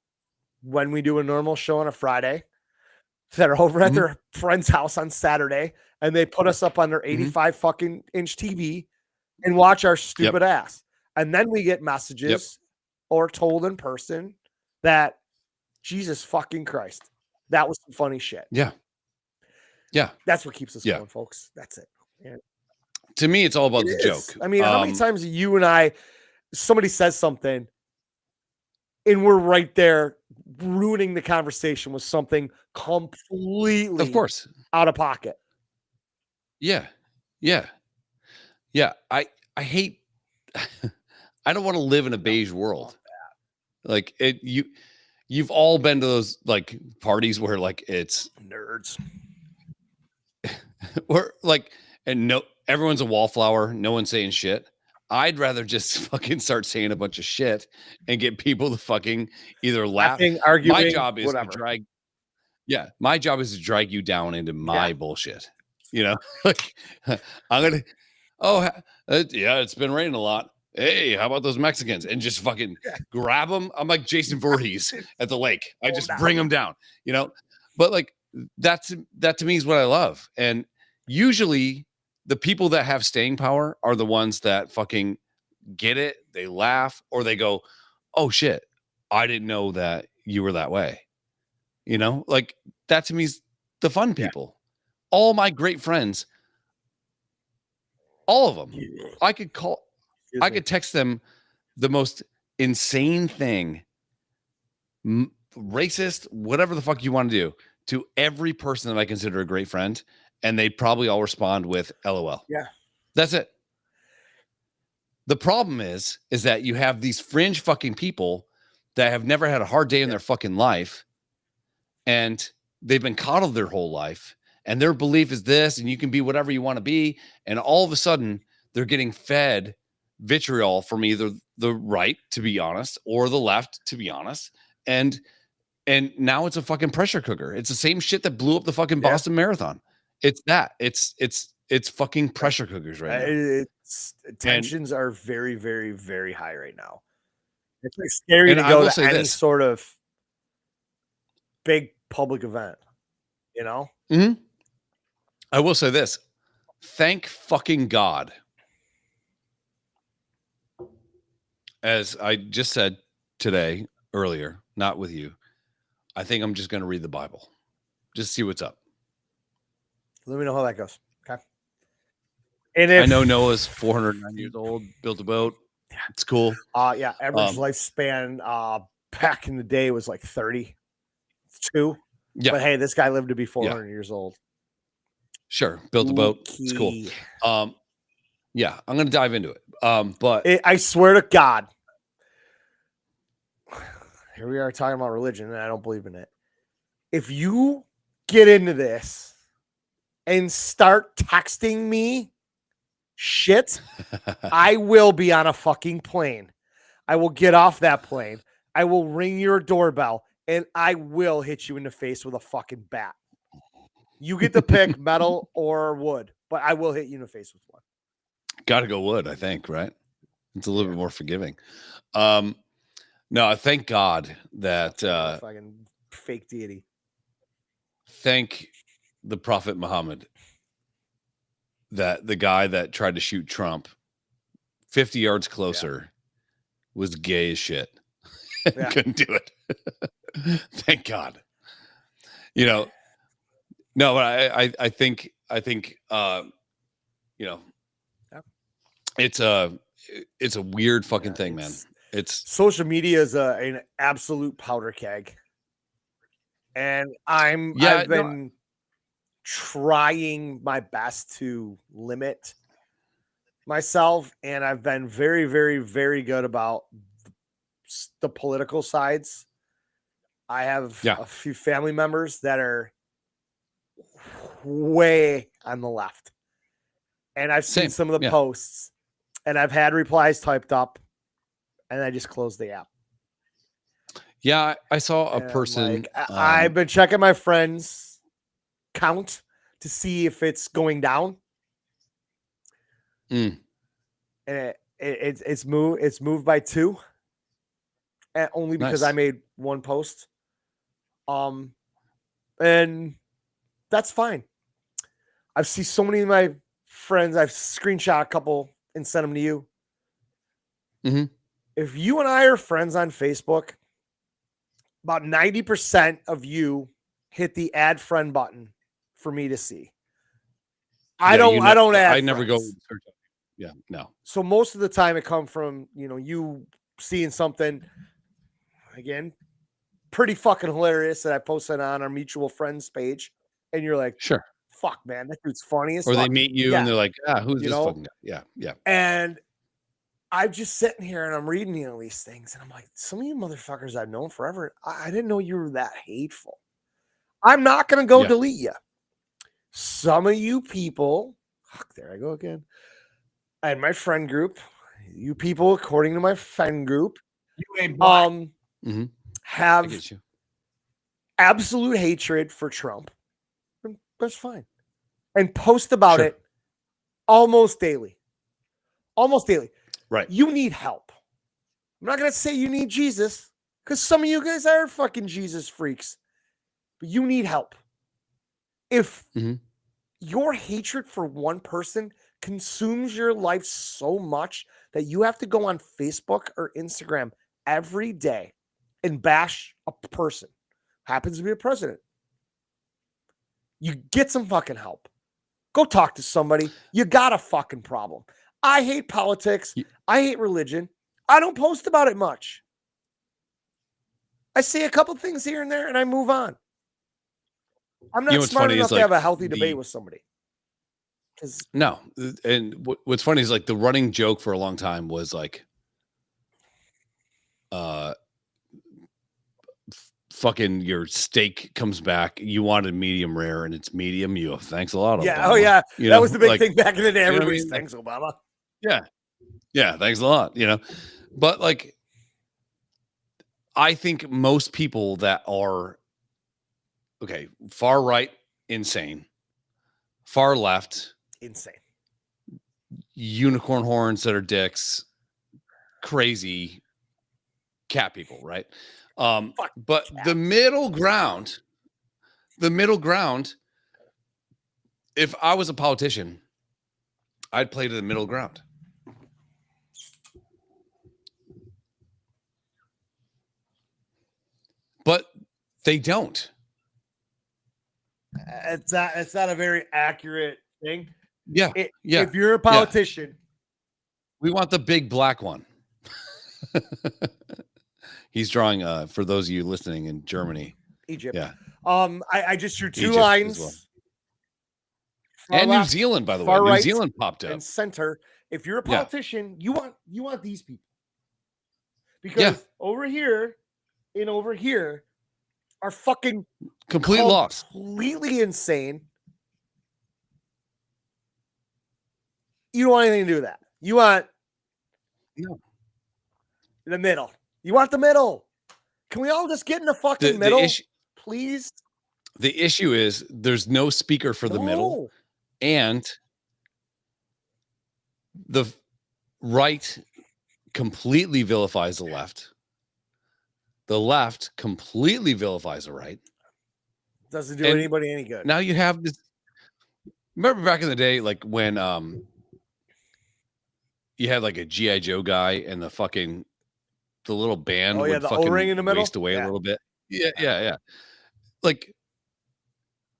when we do a normal show on a Friday that are over at their friend's house on Saturday and they put us up on their 85 fucking inch TV and watch our stupid ass. And then we get messages or told in person that Jesus fucking Christ, that was some funny shit. Yeah. That's what keeps us going, folks. That's it. Yeah. To me, it's all about the joke. I mean, how many times you and somebody says something and we're right there ruining the conversation with something completely Of course. out of pocket. Yeah. Yeah. Yeah. I hate I don't want to live in a beige world. Like you've all been to those like parties where like it's nerds. Or like, and no, everyone's a wallflower. No one's saying shit. I'd rather just fucking start saying a bunch of shit and get people to fucking either laugh. Laughing, arguing, My job is whatever. to drag. Yeah, my job is to drag you down into my bullshit. You know, like I'm gonna. Oh, yeah, it's been raining a lot. Hey, how about those Mexicans? And just fucking grab them. I'm like Jason Voorhees at the lake. I just bring them down. You know, but like that to me is what I love. And usually the people that have staying power are the ones that fucking get it. They laugh or they go, "Oh shit, I didn't know that you were that way." You know, like that to me is the fun people. All my great friends, all of them. I could text them the most insane thing, racist, whatever the fuck you want to do, to every person that I consider a great friend, and they'd probably all respond with LOL. Yeah. That's it. The problem is that you have these fringe fucking people that have never had a hard day in their fucking life, and they've been coddled their whole life, and their belief is this, and you can be whatever you want to be, and all of a sudden they're getting fed vitriol from either the right, to be honest, or the left, to be honest, and now it's a fucking pressure cooker. It's the same shit that blew up the fucking Boston Marathon. It's that. It's fucking pressure cookers right now. Tensions are very, very, very high right now. It's like scary to go to any sort of big public event, you know? Mm-hmm. I will say this. Thank fucking God. As I just said today, earlier, not with you, I think I'm just going to read the Bible. Just see what's up. Let me know how that goes. Okay. And I know Noah's 409 years old, built a boat. It's cool. Yeah. Average lifespan back in the day was like 32. Yeah. But hey, this guy lived to be 400 years old. Sure. Built a boat. It's cool. Yeah, I'm going to dive into it. But I swear to God, here we are talking about religion, and I don't believe in it. If you get into this and start texting me shit, I will be on a fucking plane. I will get off that plane. I will ring your doorbell, and I will hit you in the face with a fucking bat. You get to pick metal or wood, but I will hit you in the face with one. Got to go wood, I think, right? It's a little bit more forgiving. No, thank God that fucking fake deity. Thank the Prophet Muhammad that the guy that tried to shoot Trump 50 yards closer was gay as shit. Couldn't do it. Thank God. You know, no, but I think you know, it's a weird fucking thing, man. It's social media is an absolute powder keg, and I've been trying my best to limit myself, and I've been very, very, very good about the political sides. I have a few family members that are way on the left, and I've seen some of the posts, and I've had replies typed up, and I just closed the app. Yeah, I saw a person. I've been checking my friends' count to see if it's going down. And it's moved by 2. And only because I made one post. And that's fine. I've seen so many of my friends. I've screenshot a couple and sent them to you. Mm-hmm. If you and I are friends on Facebook, about 90% of you hit the add friend button for me to see. I don't add. I never go. Yeah, no. So most of the time it comes from, you seeing something. again, pretty fucking hilarious that I posted on our mutual friends page. And you're like, sure. Fuck, man, that dude's funny as Or fuck. they meet you and they're like, who's this fucking guy? Yeah, yeah. And I'm just sitting here and I'm reading these things, and I'm like, some of you motherfuckers I've known forever, I didn't know you were that hateful. I'm not going to go delete you. Some of you people, there I go again. And my friend group, you people, according to my friend group, have absolute hatred for Trump. That's fine. And post about it almost daily. Almost daily. Right. You need help. I'm not going to say you need Jesus, because some of you guys are fucking Jesus freaks. But you need help. If your hatred for one person consumes your life so much that you have to go on Facebook or Instagram every day and bash a person, happens to be a president, you get some fucking help. Go talk to somebody. You got a fucking problem. I hate politics. I hate religion. I don't post about it much. I say a couple things here and there and I move on. I'm not smart enough to have a healthy debate with somebody. No. And what's funny is like the running joke for a long time was like, fucking your steak comes back. You wanted medium rare and it's medium. You thanks a lot. Yeah. Obama. Oh yeah. You that know, was the big like, thing back in the day. You know Everybody's thanks Obama. Yeah. Yeah. Thanks a lot. You know, but like, I think most people that are far right, insane, far left, insane, unicorn horns that are dicks, crazy cat people, right? But the middle ground, if I was a politician, I'd play to the middle ground. But they don't. It's not a very accurate thing. Yeah. If you're a politician, we want the big black one. He's drawing for those of you listening in Germany. Egypt. Yeah. I just drew two lines. Well. And left, New Zealand, by the way. New Zealand popped up. And center. If you're a politician, you want these people. Because over here and over here are fucking completely insane. You don't want anything to do with that. You want the middle. You want the middle. Can we all just get in the fucking middle, please? The issue is there's no speaker for the middle, and the right completely vilifies the left. The left completely vilifies the right. Doesn't do anybody any good. Now you have this. Remember back in the day, like when you had like a G.I. Joe guy and the little band would the fucking O-ring in the middle? waste away a little bit. Yeah. Like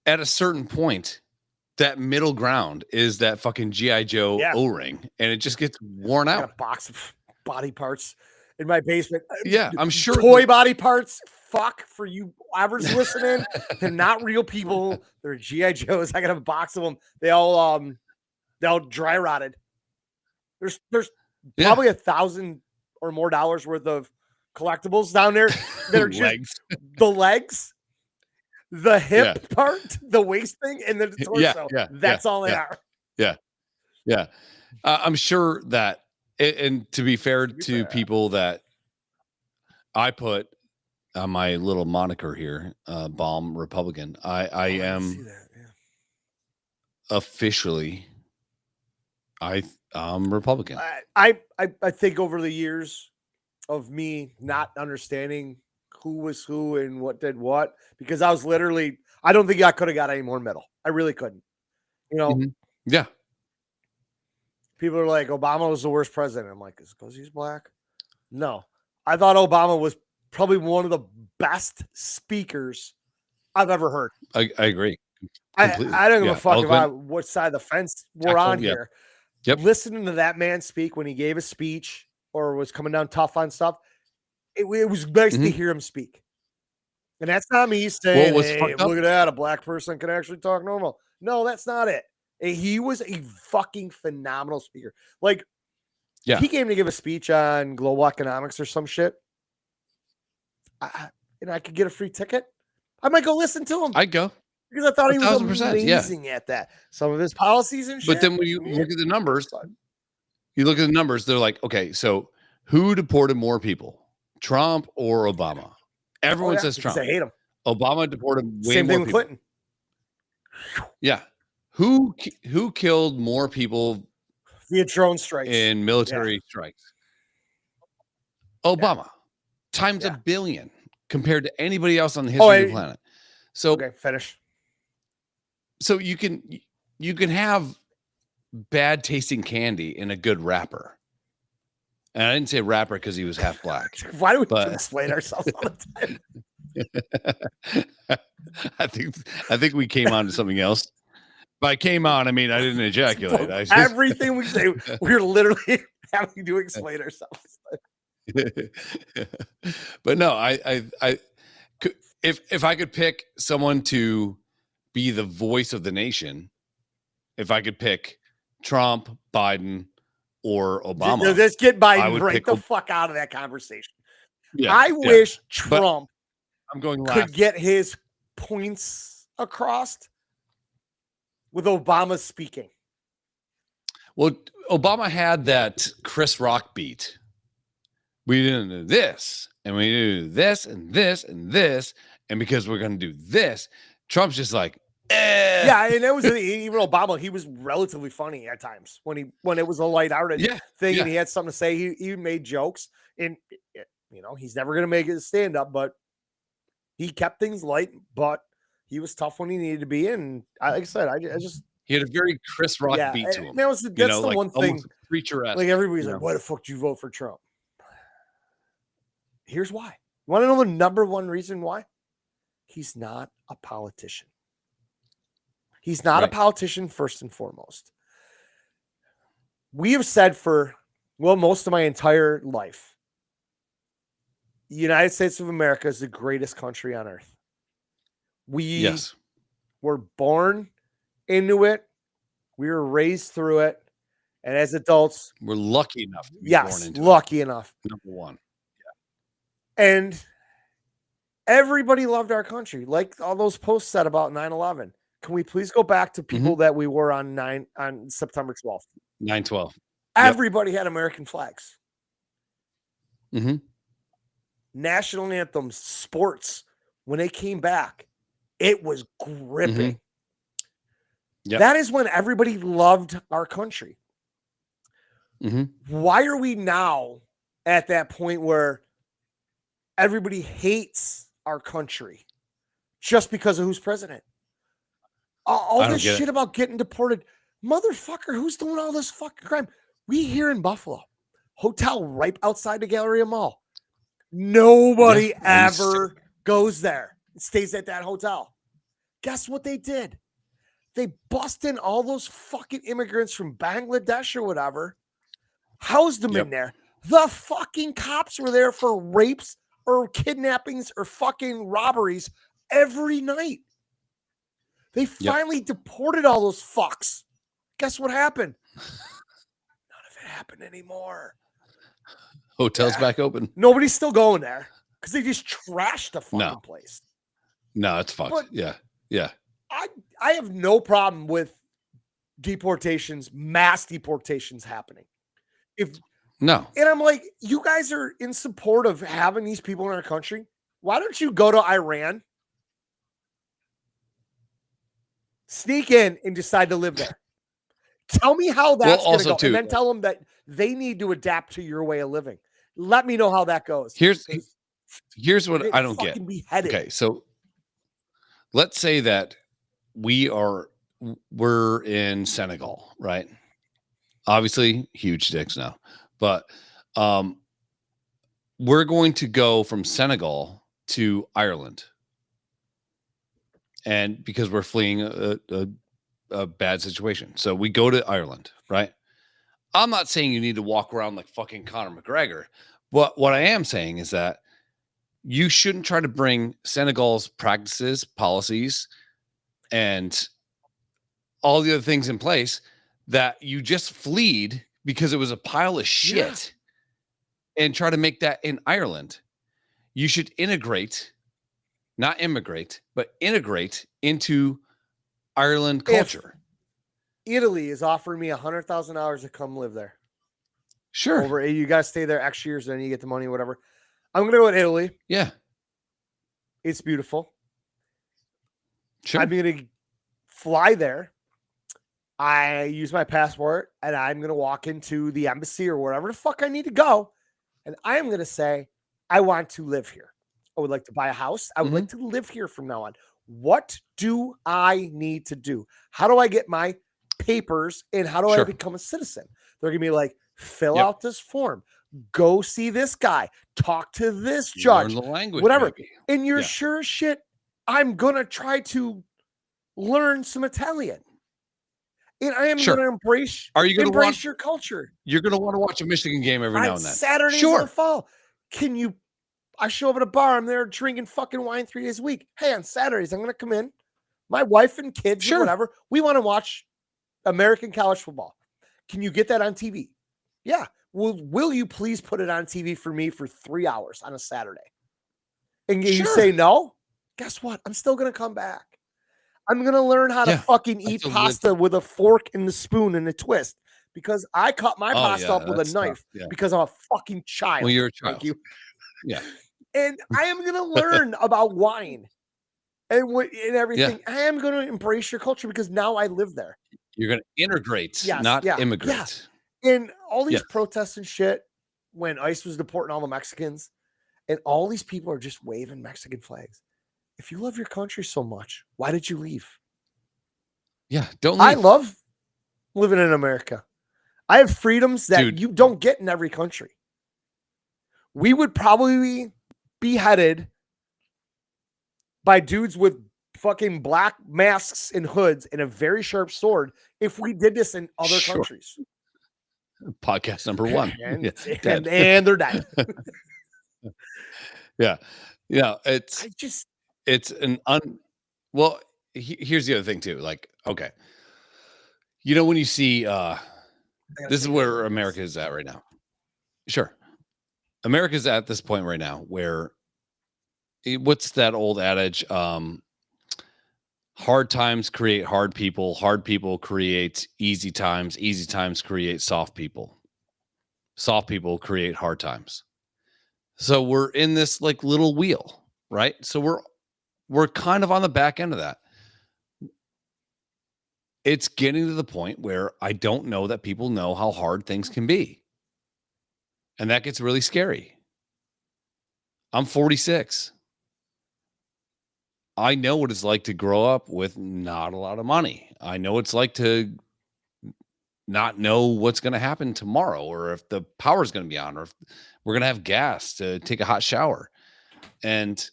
at a certain point, that middle ground is that fucking G.I. Joe O-ring, and it just gets worn out. I got a box of body parts in my basement. Yeah, I'm sure. Toy body parts. Fuck for you average listening. They're not real people. They're G.I. Joes. I got a box of them. They all dry rotted. There's probably $1,000 or more worth of collectibles down there that are just the legs, the hip part, the waist thing, and the torso. That's all they are. Yeah. I'm sure that, and to be fair to people that I put on my little moniker here, Bomb Republican, I am officially, I'm Republican. I think over the years of me not understanding who was who and what did what, because I was literally, I don't think I could have got any more middle. I really couldn't. You know? Yeah. People are like, Obama was the worst president. I'm like, is it because he's black? No. I thought Obama was probably one of the best speakers I've ever heard. I agree. I don't give a fuck about what side of the fence we're on here. Yep. Listening to that man speak when he gave a speech or was coming down tough on stuff, it was nice to hear him speak. And that's not me saying, hey, look at that, a black person can actually talk normal. No, that's not it. He was a fucking phenomenal speaker. Like, if he came to give a speech on global economics or some shit, I could get a free ticket. I might go listen to him. I'd go. Because I thought he was amazing at that. Some of his policies and shit. But then when you look at the numbers, they're like, okay, so who deported more people, Trump or Obama? Everyone says Trump. I hate him. Obama deported way Same more thing with people. Clinton. Yeah. Who killed more people via drone strikes in military strikes? Obama. Times a billion compared to anybody else on the history of the planet. So okay, finish. So you can have bad tasting candy in a good rapper. And I didn't say rapper because he was half black. Why do we explain ourselves all the time? I think we came on to something else. By came on, I mean I didn't ejaculate. Everything we say, we're literally having to explain ourselves. But no, if I could pick someone to be the voice of the nation, if I could pick Trump, Biden, or Obama, let's get Biden right the fuck out of that conversation. Yeah, I wish Trump could get his points across with Obama speaking. Well, Obama had that Chris Rock beat. We didn't do this, and we do this, and this, and this, and because we're going to do this, Trump's just like, Yeah, and it was even Obama. He was relatively funny at times when it was a light-hearted thing, and he had something to say. He made jokes, and he's never going to make it a stand-up, but he kept things light. But he was tough when he needed to be. And like I said, I just he had a very Chris Rock beat to him. That's the one thing. Preacher-esque. Like everybody's like, "Why the fuck did you vote for Trump?" Here's why. You want to know the number one reason why? He's not a politician. He's not a politician, first and foremost. We have said for, most of my entire life, the United States of America is the greatest country on earth. We were born into it. We were raised through it. And as adults, we're lucky enough to be born into lucky enough. Number one. And everybody loved our country, like all those posts said about 9/11. Can we please go back to people that we were on September 12th? 9/12. Everybody had American flags. Mm-hmm. National anthems, sports. When they came back, it was gripping. Yep. That is when everybody loved our country. Mm-hmm. Why are we now at that point where everybody hates our country just because of who's president? All this shit about getting deported. Motherfucker, who's doing all this fucking crime? We here in Buffalo, hotel right outside the Galleria Mall. Nobody ever goes there and stays at that hotel. Guess what they did? They bust in all those fucking immigrants from Bangladesh or whatever, housed them in there. The fucking cops were there for rapes or kidnappings or fucking robberies every night. They finally deported all those fucks. Guess what happened? None of it happened anymore. Hotel's back open. Nobody's still going there because they just trashed the fucking place. No, it's fucked. But yeah. I have no problem with deportations, mass deportations happening. And I'm like, you guys are in support of having these people in our country. Why don't you go to Iran, sneak in, and decide to live there? Tell me how that's going to go. And then tell them that they need to adapt to your way of living. Let me know how that goes. Here's what I don't get. Okay, so let's say that we're in Senegal, right? Obviously, huge dicks now. But we're going to go from Senegal to Ireland. And because we're fleeing a bad situation. So we go to Ireland, right? I'm not saying you need to walk around like fucking Conor McGregor. But what I am saying is that you shouldn't try to bring Senegal's practices, policies, and all the other things in place that you just fleed because it was a pile of shit and try to make that in Ireland. You should integrate, not immigrate, but integrate into Ireland culture. If Italy is offering me $100,000 to come live there. Sure. You guys stay there X years, then you get the money, whatever. I'm going to go with Italy. Yeah. It's beautiful. Sure. I'm going to fly there. I use my passport and I'm going to walk into the embassy or wherever the fuck I need to go. And I am going to say, I want to live here. I would like to buy a house. I would like to live here from now on. What do I need to do? How do I get my papers and how do I become a citizen? They're going to be like, fill out this form. Go see this guy. Talk to this judge. Learn the language, whatever. maybe. And you're sure as shit, I'm going to try to learn some Italian. And I am going to embrace your culture. You're going to want to watch a Michigan game every now and then. Saturdays in the fall. I show up at a bar. I'm there drinking fucking wine 3 days a week. Hey, on Saturdays, I'm going to come in. My wife and kids or whatever. We want to watch American college football. Can you get that on TV? Yeah. Will you please put it on TV for me for 3 hours on a Saturday? And you say no? Guess what? I'm still going to come back. I'm going to learn how to fucking eat pasta with a fork and a spoon and a twist because I cut my pasta up with a knife because I'm a fucking child. Well, you're a child. Thank you. Yeah. And I am going to learn about wine and everything. I am going to embrace your culture because now I live there. You're going to integrate, not immigrate. Yeah. And all these protests and shit when ICE was deporting all the Mexicans and all these people are just waving Mexican flags. If you love your country so much, why did you leave? Yeah, don't leave. I love living in America. I have freedoms that you don't get in every country. We would probably be beheaded by dudes with fucking black masks and hoods and a very sharp sword if we did this in other countries. Podcast number 1. And they're dead. It's an well, here's the other thing too. Like, okay. You know, when you see this is where America is at right now. Sure. America's at this point right now where what's that old adage? Hard times create hard people create easy times create soft people create hard times. So we're in this like little wheel, right? So we're kind of on the back end of that. It's getting to the point where I don't know that people know how hard things can be. And that gets really scary. I'm 46. I know what it's like to grow up with not a lot of money. I know it's like to not know what's going to happen tomorrow or if the power is going to be on or if we're going to have gas to take a hot shower. And,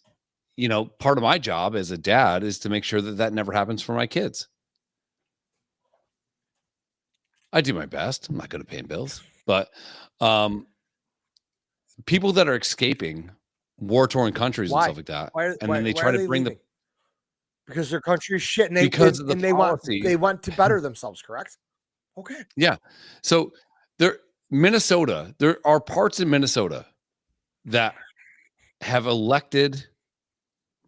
you know, part of my job as a dad is to make sure that that never happens for my kids. I do my best. I'm not good at paying bills, but people that are escaping war-torn countries and stuff like that, then they try to bring leaving? Because their country is shit, and they want to better themselves. Correct? Okay. Yeah. So there are parts in Minnesota that have elected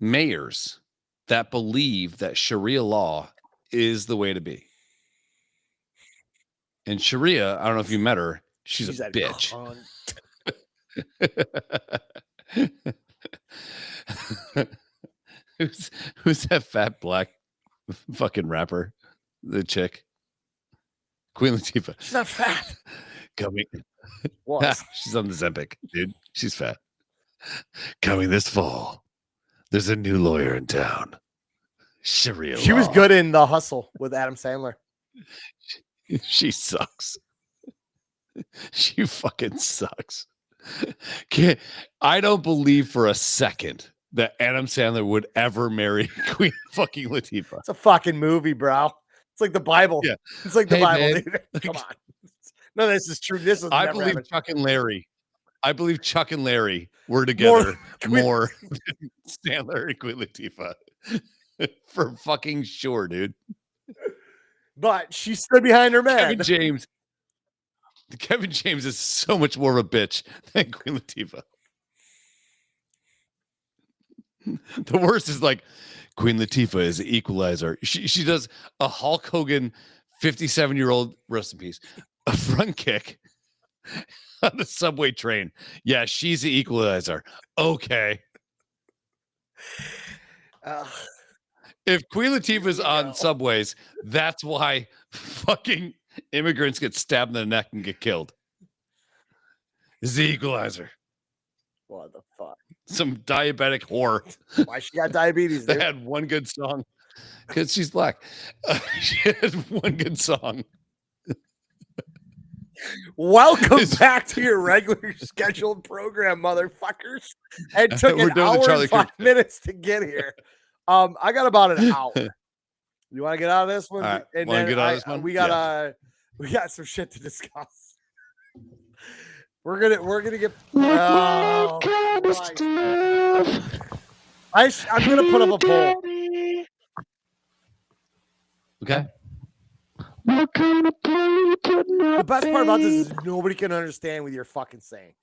mayors that believe that Sharia law is the way to be. And Sharia, I don't know if you met her. She's a bitch. Who's that fat black fucking rapper? The chick, Queen Latifah. She's not fat. Coming. She's on the Zempic, dude. She's fat. Coming this fall. There's a new lawyer in town. Sharia She law. was good in The Hustle with Adam Sandler. She sucks. She fucking sucks. I don't believe for a second that Adam Sandler would ever marry Queen fucking Latifah. It's a fucking movie, bro. It's like the Bible. Yeah. It's like the Bible, dude. Come on. No, this is true. I believe Chuck and Larry. I believe Chuck and Larry were together more than Sandler and Queen Latifah. For fucking sure, dude. But she stood behind her man. Kevin James is so much more of a bitch than Queen Latifah. The worst is like Queen Latifah is the equalizer. She does a Hulk Hogan 57-year-old, rest in peace, a front kick on the subway train. Yeah, she's the equalizer. Okay. If Queen Latifah's on subways, that's why fucking immigrants get stabbed in the neck and get killed. Is the equalizer. What the fuck? Some diabetic whore. Why she got diabetes? They had one good song because she's black. She had one good song. Welcome back to your regular scheduled program, motherfuckers. It took an hour and 5 minutes to get here. I got about an hour. You want to get out of this one? All right. And Want to then get out of this one? We got some shit to discuss. We're gonna get. I'm gonna put up a poll. Okay. What kind of poll are you putting up? The best part about this is nobody can understand what you're fucking saying.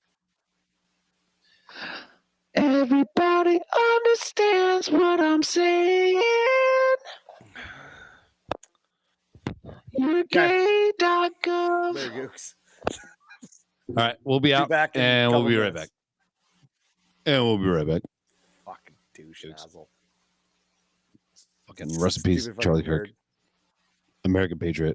Everybody understands what I'm saying. You're gay.gov. There goes. All right, we'll be out back and we'll be right back. And we'll be right back. Fucking douche nozzle. Fucking rest in peace, Charlie Kirk. American Patriot.